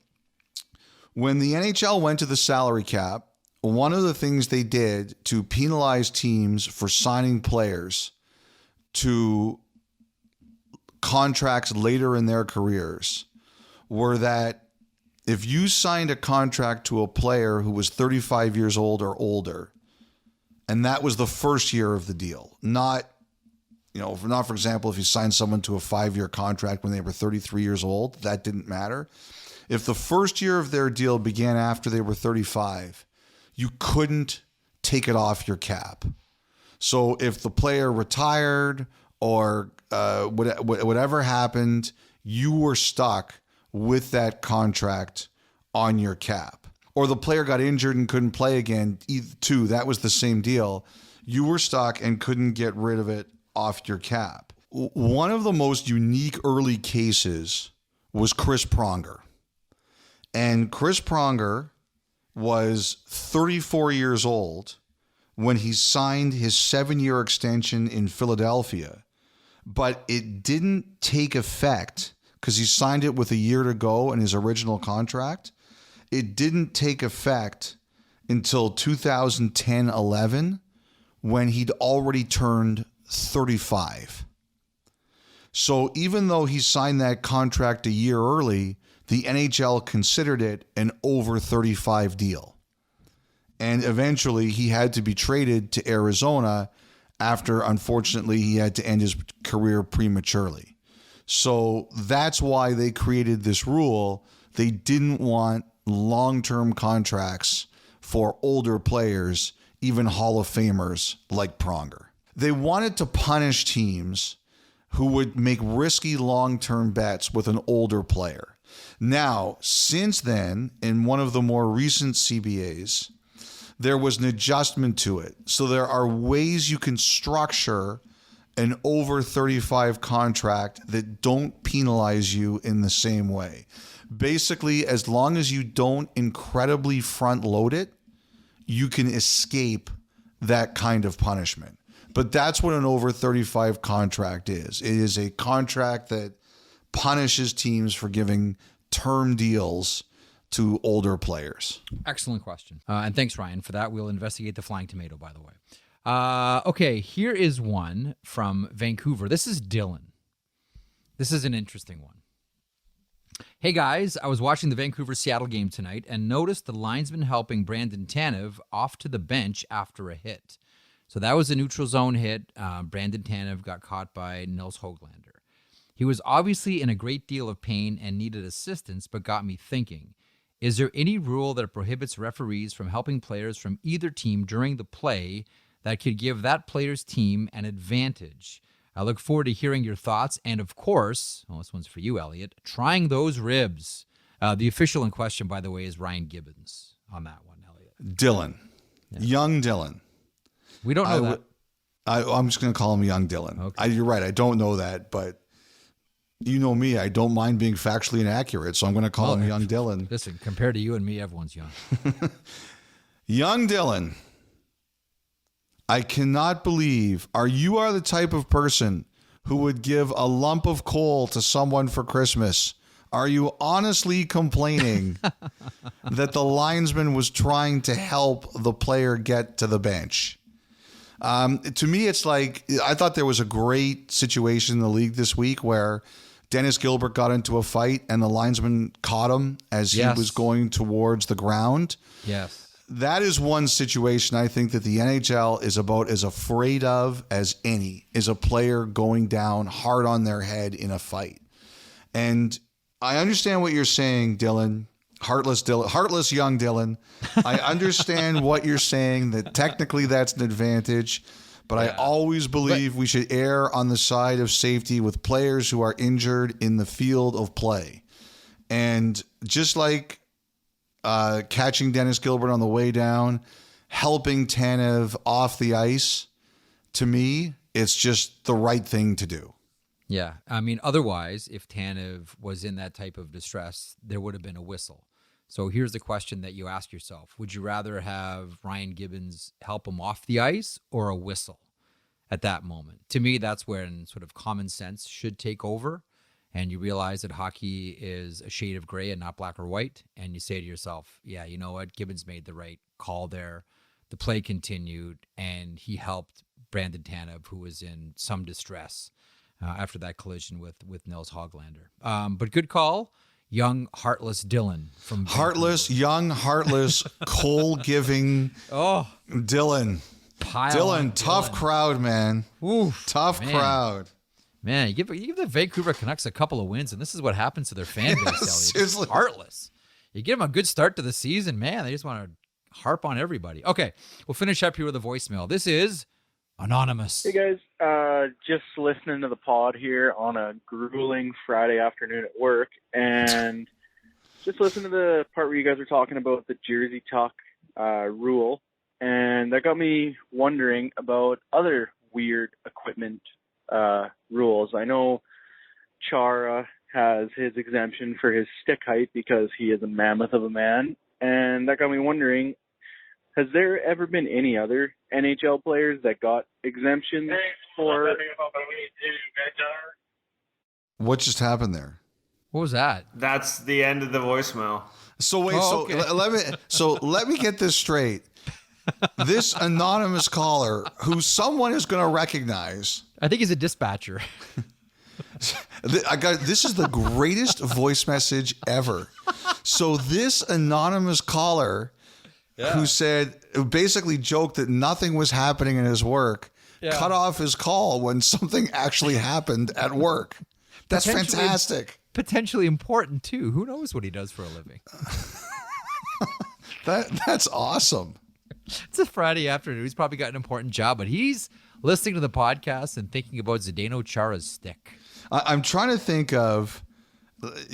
when the NHL went to the salary cap, one of the things they did to penalize teams for signing players to contracts later in their careers were that if you signed a contract to a player who was 35 years old or older, and that was the first year of the deal, not, for example, if you signed someone to a 5-year contract when they were 33 years old, that didn't matter. If the first year of their deal began after they were 35, you couldn't take it off your cap. So if the player retired or whatever happened, you were stuck with that contract on your cap. Or the player got injured and couldn't play again, too. That was the same deal. You were stuck and couldn't get rid of it off your cap. one of the most unique early cases was Chris Pronger. And Chris Pronger was 34 years old when he signed his 7-year extension in Philadelphia, but it didn't take effect because he signed it with a year to go in his original contract. It didn't take effect until 2010-11 when he'd already turned 35. So even though he signed that contract a year early, the NHL considered it an over 35 deal. And eventually he had to be traded to Arizona after, unfortunately, he had to end his career prematurely. So that's why they created this rule. They didn't want long-term contracts for older players, even Hall of Famers like Pronger. They wanted to punish teams who would make risky long-term bets with an older player. Now, since then, in one of the more recent CBAs, there was an adjustment to it. So there are ways you can structure an over 35 contract that don't penalize you in the same way. Basically, as long as you don't incredibly front load it, you can escape that kind of punishment. But that's what an over 35 contract is. It is a contract that punishes teams for giving term deals to older players. Excellent question. And thanks, Ryan, for that. We'll investigate the flying tomato, by the way. Okay, here is one from Vancouver. This is Dylan. This is an interesting one. Hey, guys, I was watching the Vancouver-Seattle game tonight and noticed the linesman helping Brandon Tanev off to the bench after a hit. So that was a neutral zone hit. Brandon Tanev got caught by Nils Höglander. He was obviously in a great deal of pain and needed assistance, but got me thinking, is there any rule that prohibits referees from helping players from either team during the play that could give that player's team an advantage? I look forward to hearing your thoughts. And of course, well, this one's for you, Elliotte, trying those ribs. The official in question, by the way, is Ryan Gibbons on that one, Elliotte. Dylan. Yeah. Young Dylan. We don't know that. I'm just going to call him Young Dylan. Okay. You're right. I don't know that, but you know me. I don't mind being factually inaccurate, so I'm going to call him Young Dylan. Listen, compared to you and me, everyone's young. Young Dylan. I cannot believe you are the type of person who would give a lump of coal to someone for Christmas. Are you honestly complaining that the linesman was trying to help the player get to the bench? To me, it's like, I thought there was a great situation in the league this week where Dennis Gilbert got into a fight and the linesman caught him as he was going towards the ground. Yes. That is one situation I think that the NHL is about as afraid of as any, is a player going down hard on their head in a fight. And I understand what you're saying, Dylan. Heartless young Dylan. I understand what you're saying, that technically that's an advantage, but I always believe we should err on the side of safety with players who are injured in the field of play. And just like catching Dennis Gilbert on the way down, helping Tanev off the ice, to me, it's just the right thing to do. Yeah. I mean, otherwise, if Tanev was in that type of distress, there would have been a whistle. So here's the question that you ask yourself. Would you rather have Ryan Gibbons help him off the ice or a whistle at that moment? To me, that's when sort of common sense should take over. And you realize that hockey is a shade of gray and not black or white. And you say to yourself, yeah, you know what? Gibbons made the right call there. The play continued, and he helped Brandon Tanev, who was in some distress after that collision with Nils Höglander. But good call. Young, heartless Dylan from heartless, coal-giving Dylan. Tough crowd, man. Oof, tough crowd. Man, you give the Vancouver Canucks a couple of wins, and this is what happens to their fan base, Elliot. Seriously. Heartless. You give them a good start to the season, man, they just want to harp on everybody. Okay, we'll finish up here with a voicemail. This is Anonymous. Hey, guys. Just listening to the pod here on a grueling Friday afternoon at work, and just listen to the part where you guys were talking about the jersey tuck rule, and that got me wondering about other weird equipment rules. his exemption for his stick height because he is a mammoth of a man. And that got me wondering, has there ever been any other NHL players that got exemptions for... What just happened there? What was that? That's the end of the voicemail. So wait, okay. let me get this straight. This anonymous caller, who someone is going to recognize, I think he's a dispatcher. this is the greatest voice message ever. So this anonymous caller, who basically joked that nothing was happening in his work, cut off his call when something actually happened at work. That's fantastic. Potentially important too. Who knows what he does for a living? That's awesome. It's a Friday afternoon. He's probably got an important job, but he's listening to the podcast and thinking about Zdeno Chara's stick. I'm trying to think of,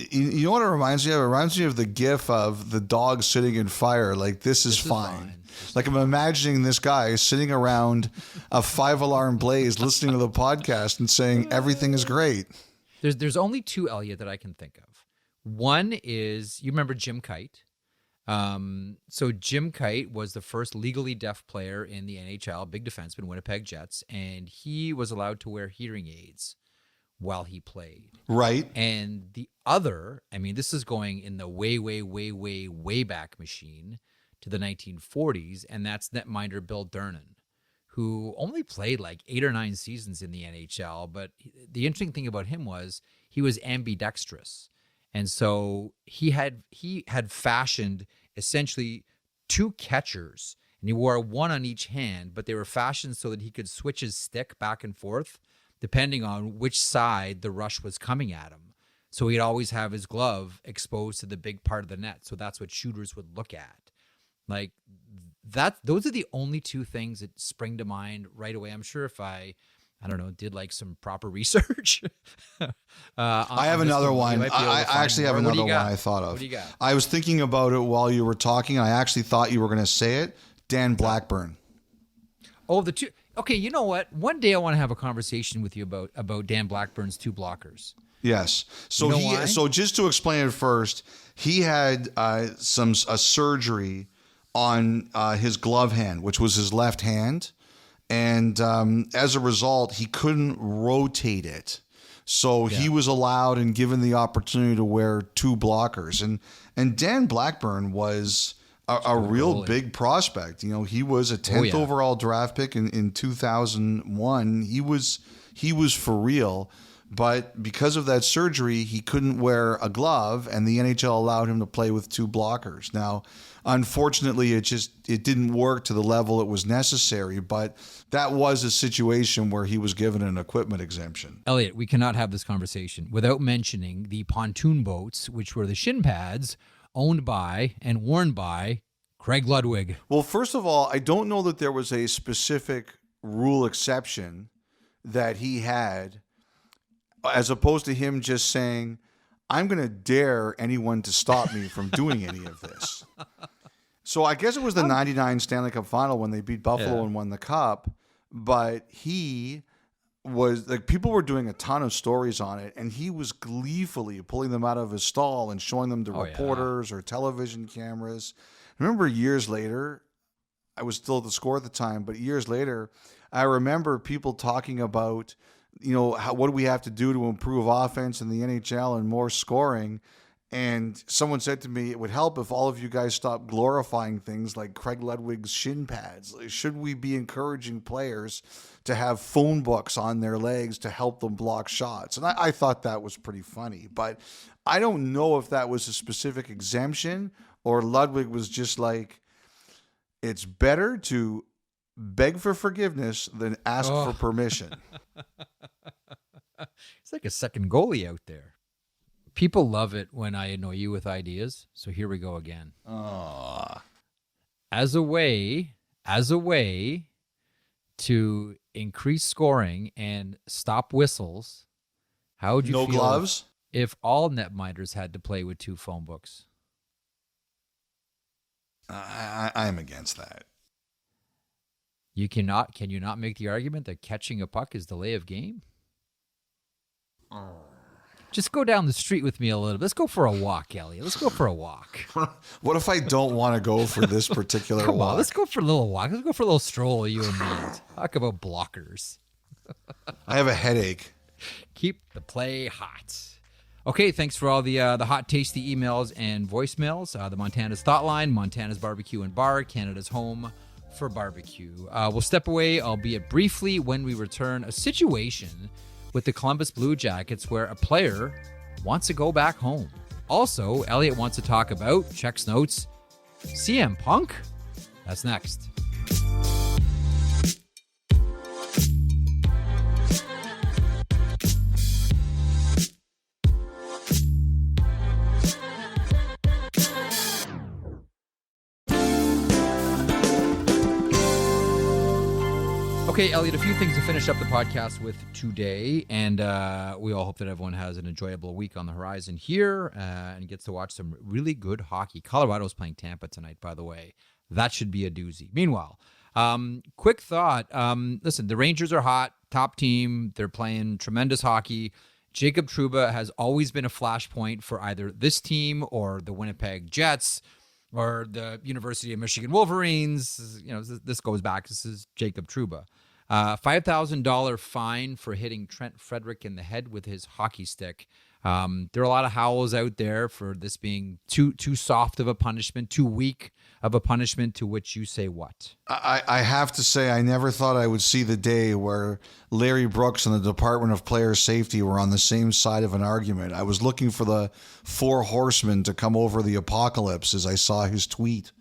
you know what it reminds me of? It reminds me of the gif of the dog sitting in fire. Like, this is fine. Like, I'm imagining this guy sitting around a 5-alarm blaze listening to the podcast and saying everything is great. There's only two, Elliotte, that I can think of. One is, you remember Jim Kite? So Jim Kite was the first legally deaf player in the NHL, big defenseman, Winnipeg Jets, and he was allowed to wear hearing aids while he played. Right. And the other, I mean, this is going in the way back machine to the 1940s, and that's netminder Bill Durnan, who only played like 8 or 9 seasons in the NHL. But the interesting thing about him was he was ambidextrous. And so he had fashioned essentially 2 catchers, and he wore one on each hand, but they were fashioned so that he could switch his stick back and forth depending on which side the rush was coming at him. So he'd always have his glove exposed to the big part of the net. So that's what shooters would look at. Like that, those are the only 2 things that spring to mind right away. I'm sure if I don't know, did like some proper research. I have another one. I actually have another one I thought of. What do you got? I was thinking about it while you were talking, and I actually thought you were going to say it. Dan Blackburn. Oh, the 2. Okay, you know what? One day I want to have a conversation with you about Dan Blackburn's 2 blockers. Yes. So you know why? So just to explain it first, he had a surgery on his glove hand, which was his left hand. And as a result, he couldn't rotate it. So he was allowed and given the opportunity to wear 2 blockers. And Dan Blackburn was a real big prospect. You know, he was a 10th overall draft pick in 2001. He was for real. But because of that surgery, he couldn't wear a glove, and the NHL allowed him to play with 2 blockers. Now, unfortunately, it didn't work to the level it was necessary, but that was a situation where he was given an equipment exemption. Elliotte, we cannot have this conversation without mentioning the pontoon boats, which were the shin pads owned by and worn by Craig Ludwig. Well, first of all, I don't know that there was a specific rule exception that he had, as opposed to him just saying, I'm going to dare anyone to stop me from doing any of this. So I guess it was the 99 Stanley Cup final when they beat Buffalo and won the cup, but he was like, people were doing a ton of stories on it, and he was gleefully pulling them out of his stall and showing them to reporters or television cameras. I remember years later, I was still at the Score at the time, but years later, I remember people talking about, you know, what do we have to do to improve offense in the NHL and more scoring? And someone said to me, it would help if all of you guys stopped glorifying things like Craig Ludwig's shin pads. Should we be encouraging players to have phone books on their legs to help them block shots? And I thought that was pretty funny, but I don't know if that was a specific exemption or Ludwig was just like, it's better to beg for forgiveness than ask for permission. It's like a second goalie out there. People love it when I annoy you with ideas. So here we go again. As a way to increase scoring and stop whistles, how would you feel gloves if all netminders had to play with 2 phone books? I'm against that. Can you not make the argument that catching a puck is the lay of game? Just go down the street with me a little bit. Let's go for a walk, Elliotte. Let's go for a walk. What if I don't want to go for this particular Come walk? on, let's go for a little walk. Let's go for a little stroll, you and me. Talk about blockers. I have a headache. Keep the play hot. Okay, thanks for all the hot, tasty emails and voicemails. The Montana's Thought Line, Montana's Barbecue and Bar, Canada's home for barbecue. We'll step away, albeit briefly, when we return. A situation with the Columbus Blue Jackets where a player wants to go back home. Also, Elliotte wants to talk about, checks notes, CM Punk? That's next. Okay, Elliotte, a few things to finish up the podcast with today, and we all hope that everyone has an enjoyable week on the horizon here and gets to watch some really good hockey. Colorado's playing Tampa tonight, by the way. That should be a doozy. Meanwhile, quick thought. Listen, the Rangers are hot, top team. They're playing tremendous hockey. Jacob Trouba has always been a flashpoint for either this team or the Winnipeg Jets or the University of Michigan Wolverines. You know, this goes back. This is Jacob Trouba. $5,000 fine for hitting Trent Frederick in the head with his hockey stick. There are a lot of howls out there for this being too soft of a punishment, too weak of a punishment, to which you say what? I have to say, I never thought I would see the day where Larry Brooks and the Department of Player Safety were on the same side of an argument. I was looking for the four horsemen to come over the apocalypse as I saw his tweet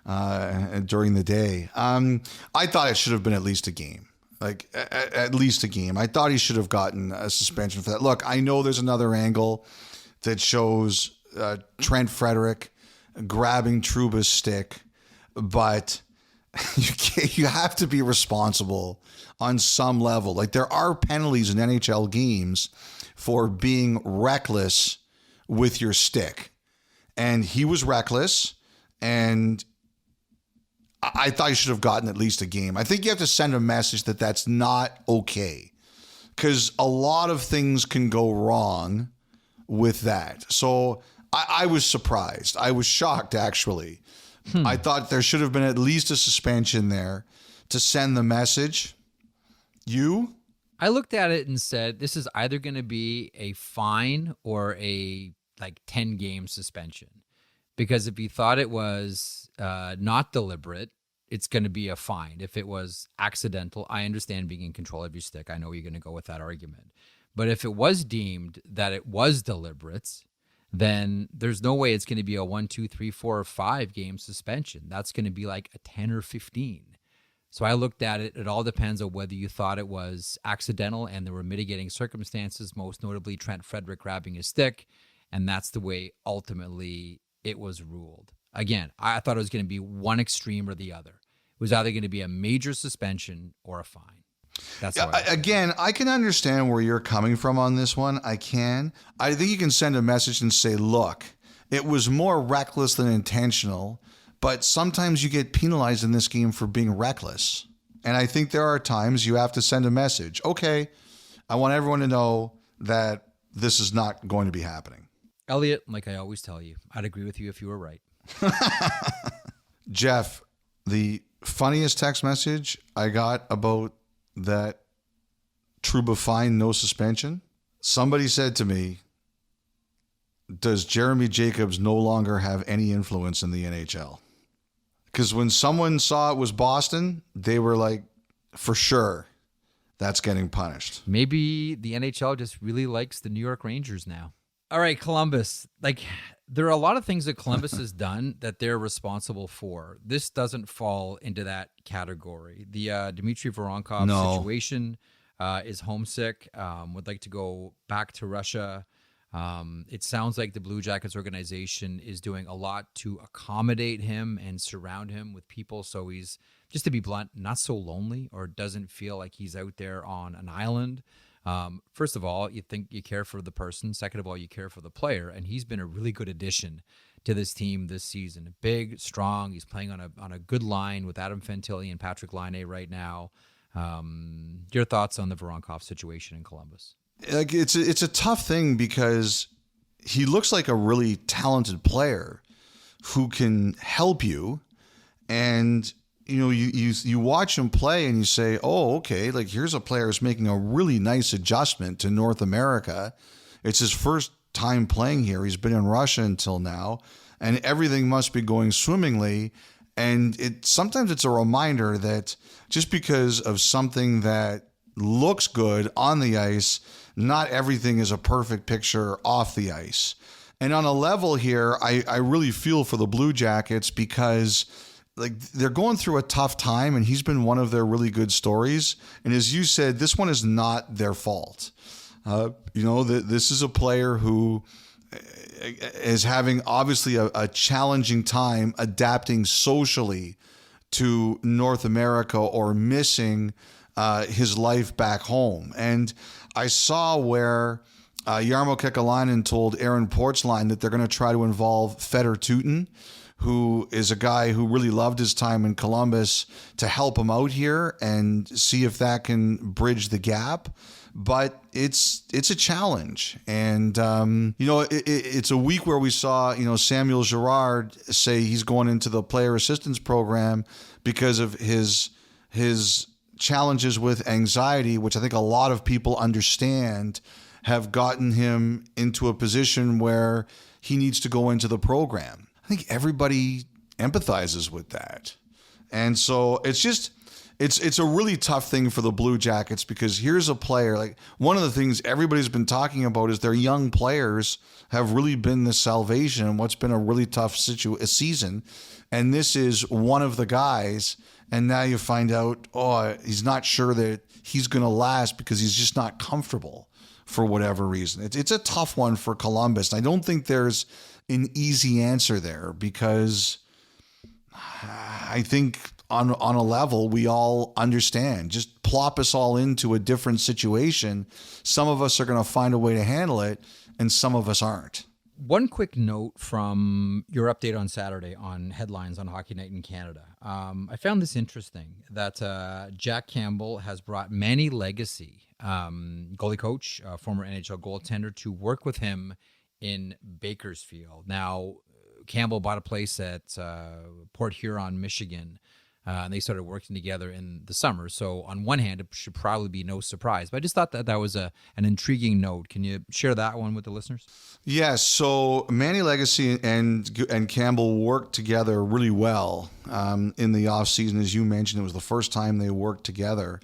during the day. I thought it should have been at least a game. Like, at least a game. I thought he should have gotten a suspension for that. Look, I know there's another angle that shows Trent Frederick grabbing Trouba's stick, but you have to be responsible on some level. Like, there are penalties in NHL games for being reckless with your stick. And he was reckless, and I thought you should have gotten at least a game. I think you have to send a message that that's not okay, because a lot of things can go wrong with that. So I was surprised. I was shocked, actually. I thought there should have been at least a suspension there to send the message. You? I looked at it and said, this is either going to be a fine or a 10-game suspension. Because if you thought it was not deliberate, it's going to be a fine. If it was accidental, I understand being in control of your stick. I know you're going to go with that argument. But if it was deemed that it was deliberate, then there's no way it's going to be a 1, 2, 3, 4, or 5-game suspension. That's going to be like a 10 or 15. So I looked at it. It all depends on whether you thought it was accidental and there were mitigating circumstances, most notably Trent Frederick grabbing his stick. And that's the way ultimately it was ruled. Again, I thought it was going to be one extreme or the other. It was either going to be a major suspension or a fine. That's again, I can understand where you're coming from on this one. I can. I think you can send a message and say, look, it was more reckless than intentional, but sometimes you get penalized in this game for being reckless. And I think there are times you have to send a message. Okay, I want everyone to know that this is not going to be happening. Elliotte, like I always tell you, I'd agree with you if you were right. Jeff, the funniest text message I got about that Trouba fine, no suspension. Somebody said to me, does Jeremy Jacobs no longer have any influence in the NHL? Because when someone saw it was Boston, they were like, for sure, that's getting punished. Maybe the NHL just really likes the New York Rangers now. All right, Columbus. There are a lot of things that Columbus has done that they're responsible for. This doesn't fall into that category. The Dmitri Voronkov situation is homesick, would like to go back to Russia. It sounds like the Blue Jackets organization is doing a lot to accommodate him and surround him with people so he's, just to be blunt, not so lonely or doesn't feel like he's out there on an island. First of all, you think you care for the person. Second of all, you care for the player. And he's been a really good addition to this team this season. Big, strong. He's playing on a good line with Adam Fantilli and Patrick Laine right now. Your thoughts on the Voronkov situation in Columbus? like it's a tough thing because he looks like a really talented player who can help you, and you watch him play and you say, oh, okay, like here's a player who's making a really nice adjustment to North America. It's his first time playing here. He's been in Russia until now, and everything must be going swimmingly. And sometimes it's a reminder that just because of something that looks good on the ice, not everything is a perfect picture off the ice. And on a level here, I really feel for the Blue Jackets because like they're going through a tough time, and he's been one of their really good stories. And as you said, this one is not their fault. This is a player who is having obviously a challenging time adapting socially to North America or missing his life back home. And I saw where Jarmo Kekalainen told Aaron Portzline that they're going to try to involve Fedor Tutin, who is a guy who really loved his time in Columbus, to help him out here and see if that can bridge the gap. But it's a challenge. And, it's a week where we saw, Samuel Girard say he's going into the player assistance program because of his challenges with anxiety, which I think a lot of people understand have gotten him into a position where he needs to go into the program. I think everybody empathizes with that. And so it's a really tough thing for the Blue Jackets because here's a player, like one of the things everybody's been talking about is their young players have really been the salvation in what's been a really tough season. And this is one of the guys. And now you find out, he's not sure that he's going to last because he's just not comfortable for whatever reason. It's a tough one for Columbus. And I don't think there's an easy answer there because I think on a level we all understand. Just plop us all into a different situation. Some of us are going to find a way to handle it, and some of us aren't. One quick note from your update on Saturday on headlines on Hockey Night in Canada. I found this interesting that Jack Campbell has brought Manny Legacy, goalie coach, former NHL goaltender, to work with him in Bakersfield. Now, Campbell bought a place at Port Huron, Michigan, and they started working together in the summer. So on one hand, it should probably be no surprise. But I just thought that was an intriguing note. Can you share that one with the listeners? Yes. So Manny Legacy and Campbell worked together really well in the offseason. As you mentioned, it was the first time they worked together.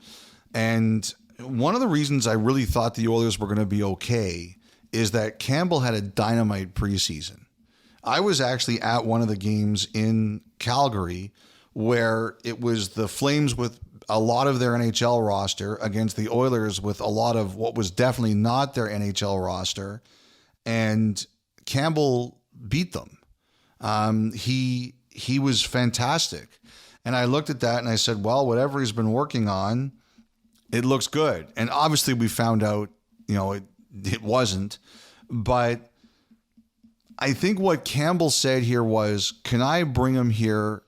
And one of the reasons I really thought the Oilers were going to be okay is that Campbell had a dynamite preseason. I was actually at one of the games in Calgary where it was the Flames with a lot of their NHL roster against the Oilers with a lot of what was definitely not their NHL roster. And Campbell beat them. He was fantastic. And I looked at that and I said, well, whatever he's been working on, it looks good. And obviously we found out, it wasn't. But I think what Campbell said here was, can I bring him here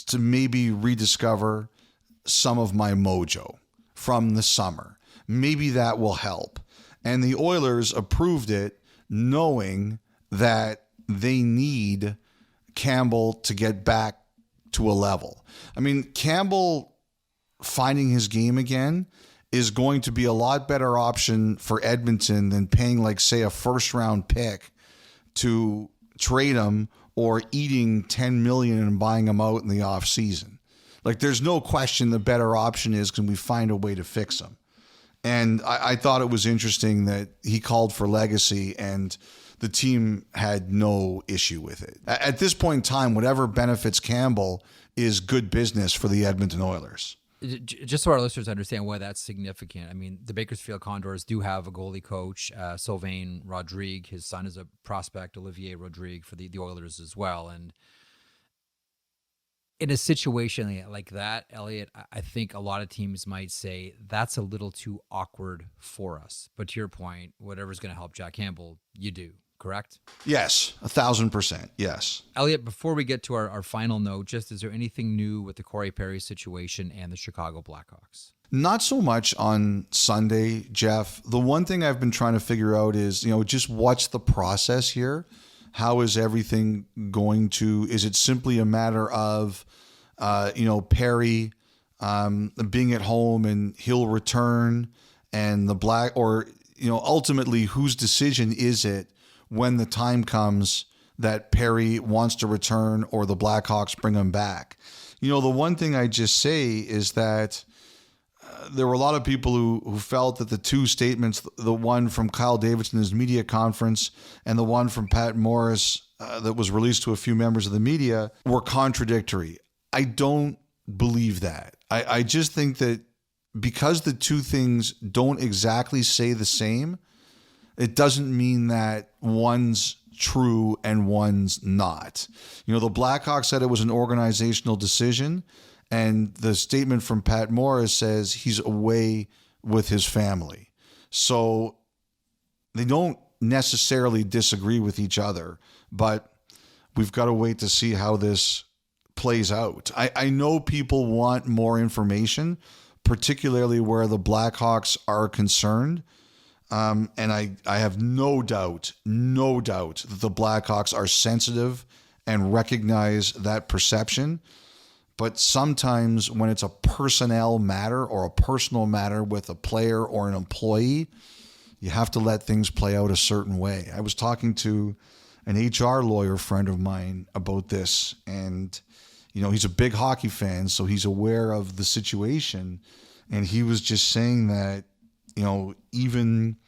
to maybe rediscover some of my mojo from the summer? Maybe that will help. And the Oilers approved it, knowing that they need Campbell to get back to a level. I mean, Campbell finding his game again is going to be a lot better option for Edmonton than paying, like, say, a first-round pick to trade him or eating $10 million and buying him out in the offseason. Like, there's no question the better option is, can we find a way to fix him? And I thought it was interesting that he called for Legacy and the team had no issue with it. At this point in time, whatever benefits Campbell is good business for the Edmonton Oilers. Just so our listeners understand why that's significant. I mean, the Bakersfield Condors do have a goalie coach, Sylvain Rodrigue. His son is a prospect, Olivier Rodrigue, for the Oilers as well. And in a situation like that, Elliotte, I think a lot of teams might say that's a little too awkward for us. But to your point, whatever's going to help Jack Campbell, you do. Correct? Yes, 1,000%. Yes. Elliotte, before we get to our final note, is there anything new with the Corey Perry situation and the Chicago Blackhawks? Not so much on Sunday, Jeff. The one thing I've been trying to figure out is, just what's the process here? How is everything going to, is it simply a matter of, Perry being at home and he'll return and ultimately whose decision is it when the time comes that Perry wants to return or the Blackhawks bring him back? The one thing I just say is that there were a lot of people who felt that the two statements, the one from Kyle Davidson in his media conference and the one from Pat Morris that was released to a few members of the media, were contradictory. I don't believe that. I just think that because the two things don't exactly say the same, it doesn't mean that one's true and one's not. The Blackhawks said it was an organizational decision. And the statement from Pat Morris says he's away with his family. So they don't necessarily disagree with each other, but we've got to wait to see how this plays out. I know people want more information, particularly where the Blackhawks are concerned. And I have no doubt that the Blackhawks are sensitive and recognize that perception. But sometimes when it's a personnel matter or a personal matter with a player or an employee, you have to let things play out a certain way. I was talking to an HR lawyer friend of mine about this, and he's a big hockey fan, so he's aware of the situation. And he was just saying that, even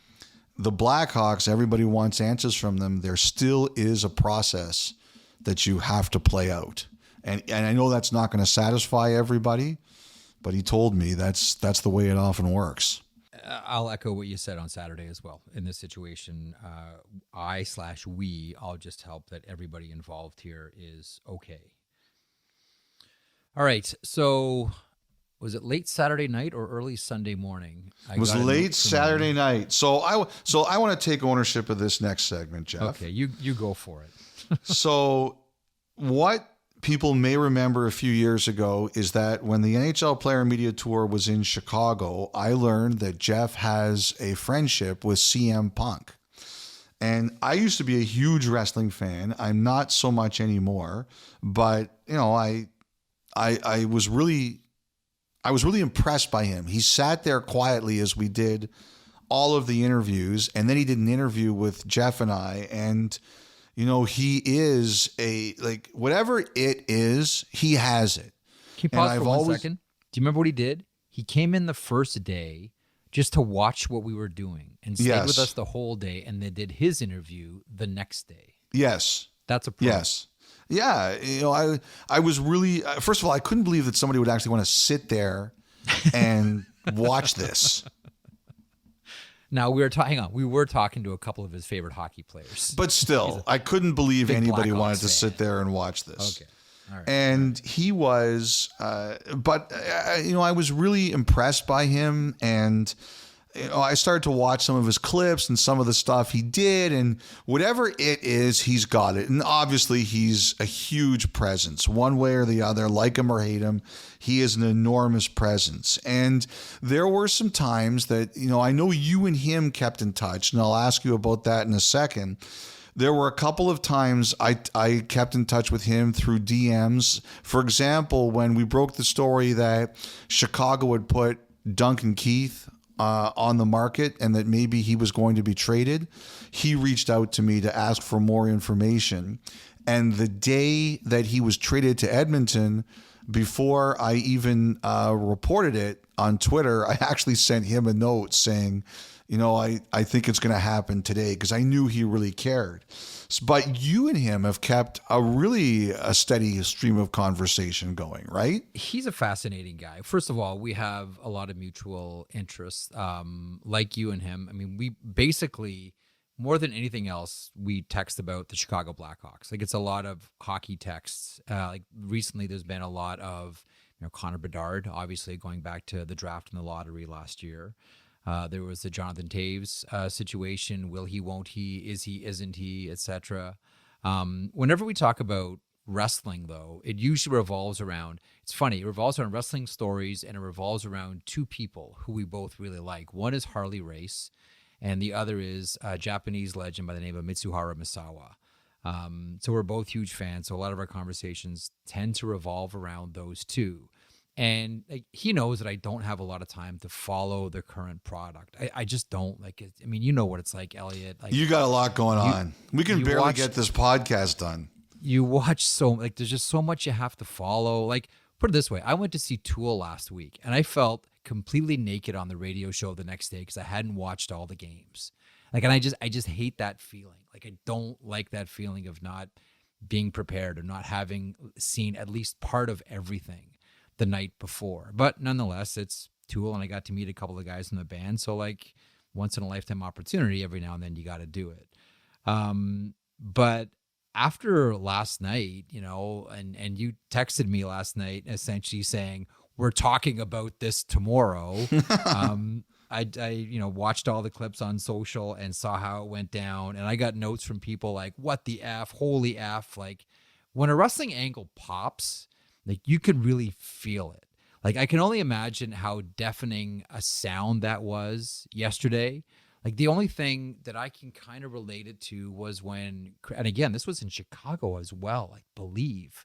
the Blackhawks, everybody wants answers from them. There still is a process that you have to play out. And I know that's not going to satisfy everybody, but he told me that's the way it often works. I'll echo what you said on Saturday as well. In this situation, I'll just help that everybody involved here is okay. All right. So was it late Saturday night or early Sunday morning? It was late Saturday night. So I want to take ownership of this next segment, Jeff. Okay, you go for it. So what people may remember a few years ago is that when the NHL Player Media Tour was in Chicago, I learned that Jeff has a friendship with CM Punk. And I used to be a huge wrestling fan. I'm not so much anymore, but I was really impressed by him. He sat there quietly as we did all of the interviews, and then he did an interview with Jeff and I, and he is whatever it is, he has it. Can you pause for 1 second? Do you remember what he did? He came in the first day just to watch what we were doing and stayed with us the whole day, and then did his interview the next day. Yes. That's a pro. Yes. Yeah. I was really, first of all, I couldn't believe that somebody would actually want to sit there and watch this. Now we were talking to a couple of his favorite hockey players, but still, I couldn't believe anybody wanted to sit there and watch this. Okay, all right. And he was, I was really impressed by him, and I started to watch some of his clips and some of the stuff he did, and whatever it is, he's got it. And obviously, he's a huge presence, one way or the other, like him or hate him. He is an enormous presence. And there were some times that, I know you and him kept in touch, and I'll ask you about that in a second. There were a couple of times I kept in touch with him through DMs. For example, when we broke the story that Chicago had put Duncan Keith on the market and that maybe he was going to be traded, he reached out to me to ask for more information. And the day that he was traded to Edmonton, before I even reported it on Twitter, I actually sent him a note saying, I think it's going to happen today, because I knew he really cared. But you and him have kept a steady stream of conversation going, right? He's a fascinating guy. First of all, we have a lot of mutual interests, like you and him. I mean, we basically, more than anything else, we text about the Chicago Blackhawks. Like, it's a lot of hockey texts. Like recently, there's been a lot of Connor Bedard, obviously going back to the draft and the lottery last year. There was the Jonathan Taves situation. Will he, won't he, is he, isn't he, etc. Whenever we talk about wrestling, though, it usually revolves around, it's funny, it revolves around wrestling stories, and it revolves around two people who we both really like. One is Harley Race, and the other is a Japanese legend by the name of Mitsuharu Misawa. So we're both huge fans. So a lot of our conversations tend to revolve around those two. And like, he knows that I don't have a lot of time to follow the current product. I just don't like it. I mean, you know what it's like, Elliotte. Like, You got a lot going on. We can barely get this podcast done. You watch there's just so much you have to follow. Like, put it this way, I went to see Tool last week, and I felt completely naked on the radio show the next day because I hadn't watched all the games. Like, and I just hate that feeling. Like, I don't like that feeling of not being prepared or not having seen at least part of everything the night before. But nonetheless, it's Tool, and I got to meet a couple of guys in the band. So, like, once in a lifetime opportunity, every now and then you got to do it. But after last night, you know, and you texted me last night essentially saying, we're talking about this tomorrow. I you know, watched all the clips on social and saw how it went down. And I got notes from people like, what the F, holy F. Like, when a wrestling angle pops, like, you could really feel it. Like, I can only imagine how deafening a sound that was yesterday. Like, the only thing that I can kind of relate it to was when, and again, this was in Chicago as well, I believe,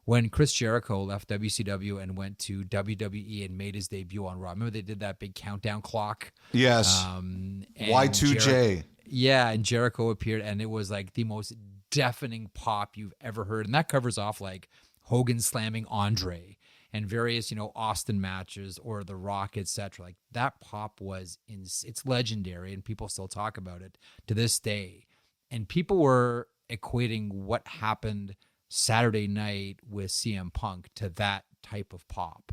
when Chris Jericho left WCW and went to WWE and made his debut on Raw. Remember they did that big countdown clock? Yes. Y2J. And Jericho appeared, and it was like the most deafening pop you've ever heard. And that covers off like Hogan slamming Andre and various, you know, Austin matches or The Rock, etc. Like, that pop was it's legendary, and people still talk about it to this day. And people were equating what happened Saturday night with CM Punk to that type of pop.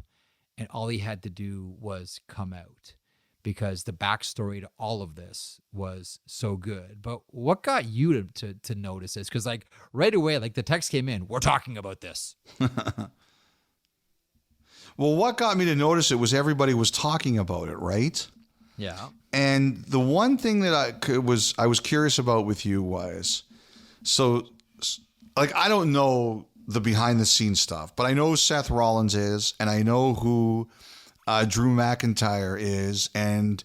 And all he had to do was come out, because the backstory to all of this was so good. But what got you to notice this? Because, like, right away, like, the text came in, we're talking about this. Well, what got me to notice it was everybody was talking about it, right? Yeah. And the one thing that I was curious about with you was, so, like, I don't know the behind the scenes stuff, but I know who Seth Rollins is, and I know who Drew McIntyre is, and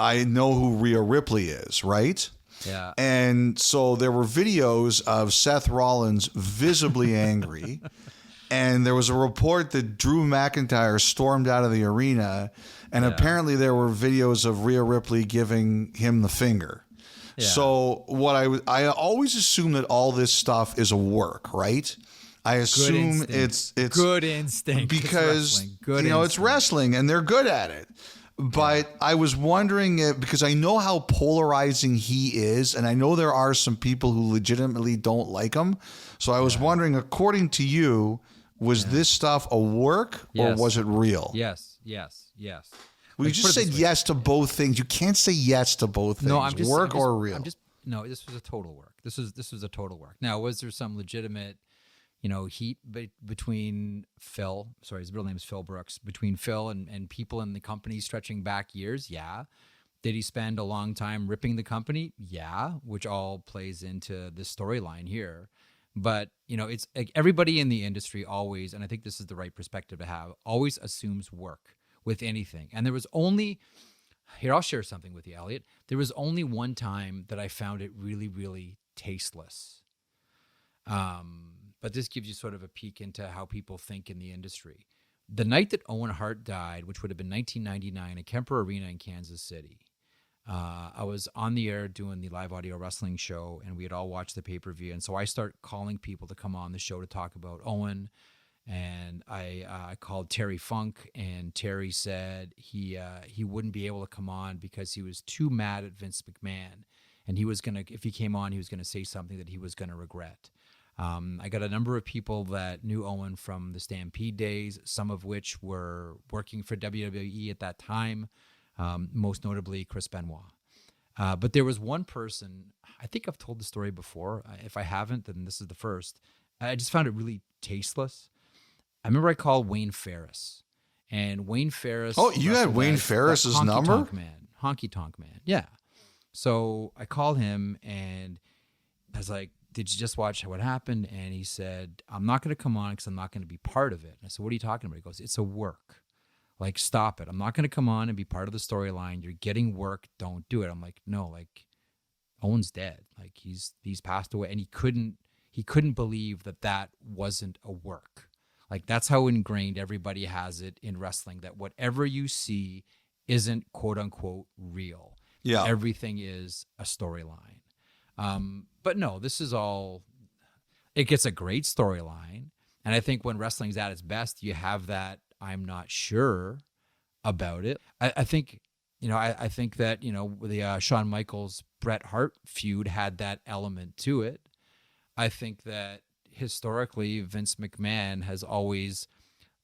I know who Rhea Ripley is, right? Yeah. And so there were videos of Seth Rollins visibly angry. And there was a report that Drew McIntyre stormed out of the arena, and apparently there were videos of Rhea Ripley giving him the finger. Yeah. So what I always assume that all this stuff is a work, right? I assume it's good instinct, because it's wrestling and they're good at it. But I was wondering because I know how polarizing he is, and I know there are some people who legitimately don't like him. So I was wondering, according to you, was this stuff a work or was it real? Yes. Well, you just said yes to both things. You can't say yes to both things. No, work or real. No, this was a total work. This was a total work. Now, was there some legitimate, you know, heat between Phil? Sorry, his real name is Phil Brooks. Between Phil and people in the company stretching back years? Yeah. Did he spend a long time ripping the company? Yeah, which all plays into this storyline here. But, you know, it's like everybody in the industry always, and I think this is the right perspective to have, always assumes work with anything. And there was only, here, I'll share something with you, Elliotte. There was only one time that I found it really, really tasteless. But this gives you sort of a peek into how people think in the industry. The night that Owen Hart died, which would have been 1999 at Kemper Arena in Kansas City, I was on the air doing the live audio wrestling show, and we had all watched the pay-per-view. And so I start calling people to come on the show to talk about Owen. And I called Terry Funk, and Terry said he wouldn't be able to come on because he was too mad at Vince McMahon. And he was going to, if he came on, he was going to say something that he was going to regret. I got a number of people that knew Owen from the Stampede days, some of which were working for WWE at that time. Most notably Chris Benoit. But there was one person, I think I've told the story before. If I haven't, then this is the first. I just found it really tasteless. I remember I called Wayne Ferris. And Wayne Ferris... Oh, you had Wayne Ferris's number? Honky Tonk Man. Yeah. So I called him, and I was like, did you just watch what happened? And he said, I'm not going to come on because I'm not going to be part of it. And I said, what are you talking about? He goes, it's a work. Like, stop it. I'm not going to come on and be part of the storyline. You're getting work. Don't do it. I'm like, no, like, Owen's dead. Like, he's passed away. And he couldn't believe that wasn't a work. Like, that's how ingrained everybody has it in wrestling, that whatever you see isn't quote unquote real. Yeah. Everything is a storyline. But no, this is all, it gets a great storyline. And I think when wrestling's at its best, you have that I'm not sure about it. I think, I think that, the Shawn Michaels, Bret Hart feud had that element to it. I think that historically, Vince McMahon has always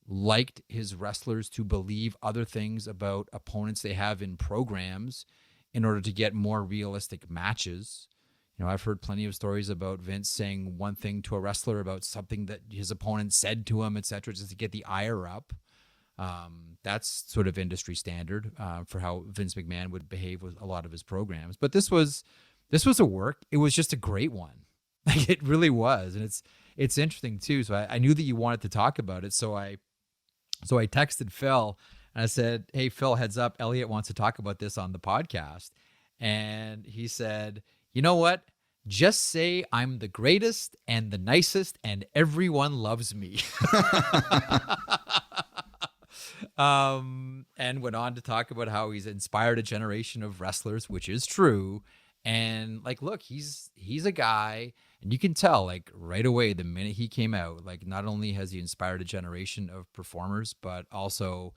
liked his wrestlers to believe other things about opponents they have in programs in order to get more realistic matches. I've heard plenty of stories about Vince saying one thing to a wrestler about something that his opponent said to him, etc., just to get the ire up. That's sort of industry standard for how Vince McMahon would behave with a lot of his programs. But this was a work. It was just a great one. Like, it really was. And it's interesting too. So I knew that you wanted to talk about it. So I texted Phil and I said, hey, Phil, heads up. Elliotte wants to talk about this on the podcast. And he said, you know what? Just say I'm the greatest and the nicest and everyone loves me. And went on to talk about how he's inspired a generation of wrestlers, which is true. And like, look, he's a guy, and you can tell like right away the minute he came out, like not only has he inspired a generation of performers, but also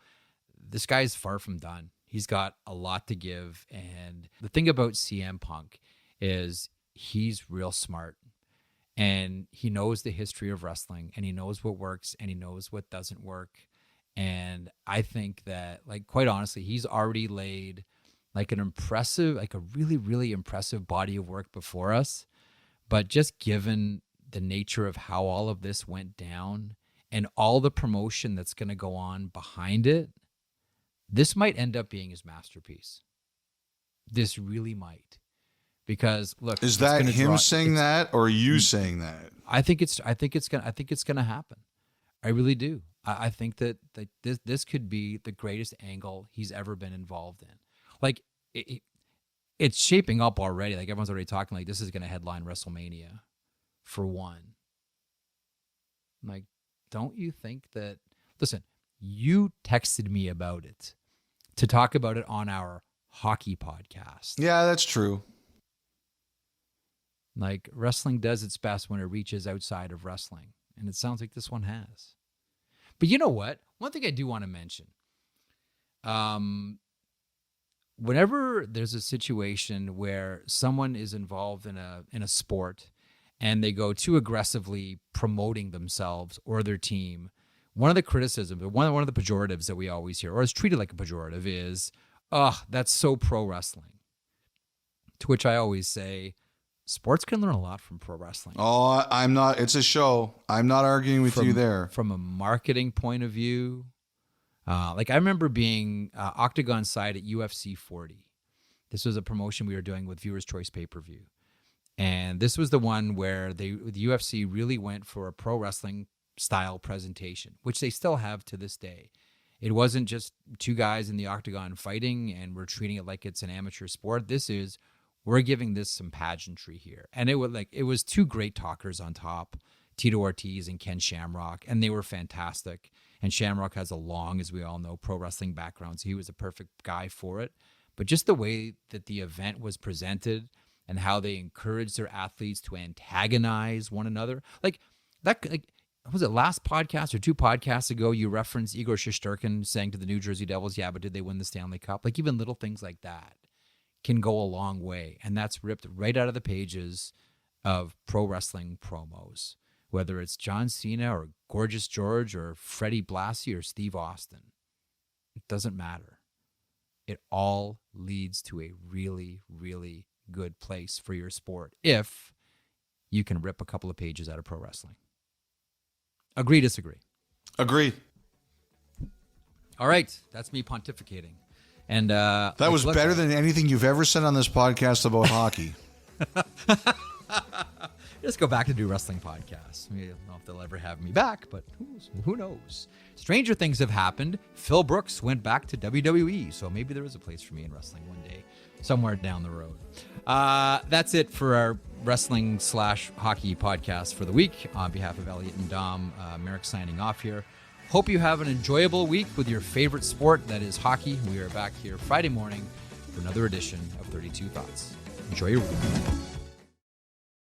this guy's far from done. He's got a lot to give. And the thing about CM Punk is he's real smart, and he knows the history of wrestling, and he knows what works and he knows what doesn't work. And I think that, like, quite honestly, he's already laid like a really, really impressive body of work before us. But just given the nature of how all of this went down and all the promotion that's going to go on behind it, this might end up being his masterpiece. This really might. Because look, is that him saying that or you saying that? I think it's gonna happen. I really do. I think that this could be the greatest angle he's ever been involved in. Like, it's shaping up already. Like, everyone's already talking like this is going to headline WrestleMania for one. Like, don't you think that, listen, you texted me about it to talk about it on our hockey podcast. Yeah, that's true. Like, wrestling does its best when it reaches outside of wrestling. And it sounds like this one has. But you know what? One thing I do want to mention. Whenever there's a situation where someone is involved in a sport and they go too aggressively promoting themselves or their team, one of the criticisms, one of the pejoratives that we always hear, or is treated like a pejorative, is, oh, that's so pro wrestling. To which I always say, sports can learn a lot from pro wrestling. Oh, I'm not. It's a show. I'm not arguing with you there. From a marketing point of view, like I remember being Octagon side at UFC 40. This was a promotion we were doing with Viewers' Choice pay-per-view. And this was the one where the UFC really went for a pro wrestling style presentation, which they still have to this day. It wasn't just two guys in the octagon fighting and we're treating it like it's an amateur sport. We're giving this some pageantry here. And it was two great talkers on top, Tito Ortiz and Ken Shamrock, and they were fantastic. And Shamrock has a long, as we all know, pro wrestling background, so he was a perfect guy for it. But just the way that the event was presented and how they encouraged their athletes to antagonize one another. Was it last podcast or two podcasts ago you referenced Igor Shesterkin saying to the New Jersey Devils, yeah, but did they win the Stanley Cup? Like, even little things like that can go a long way. And that's ripped right out of the pages of pro wrestling promos, whether it's John Cena or Gorgeous George or Freddie Blassie or Steve Austin. It doesn't matter. It all leads to a really, really good place for your sport if you can rip a couple of pages out of pro wrestling. Agree, disagree? Agree. All right. That's me pontificating. And that was better than anything you've ever said on this podcast about hockey. Just go back and do wrestling podcasts. I don't know if they'll ever have me back, but who knows? Stranger things have happened. Phil Brooks went back to WWE, so maybe there is a place for me in wrestling one day, somewhere down the road. That's it for our wrestling/hockey podcast for the week. On behalf of Elliotte and Dom, Merrick signing off here. Hope you have an enjoyable week with your favorite sport, that is hockey. We are back here Friday morning for another edition of 32 Thoughts. Enjoy your week.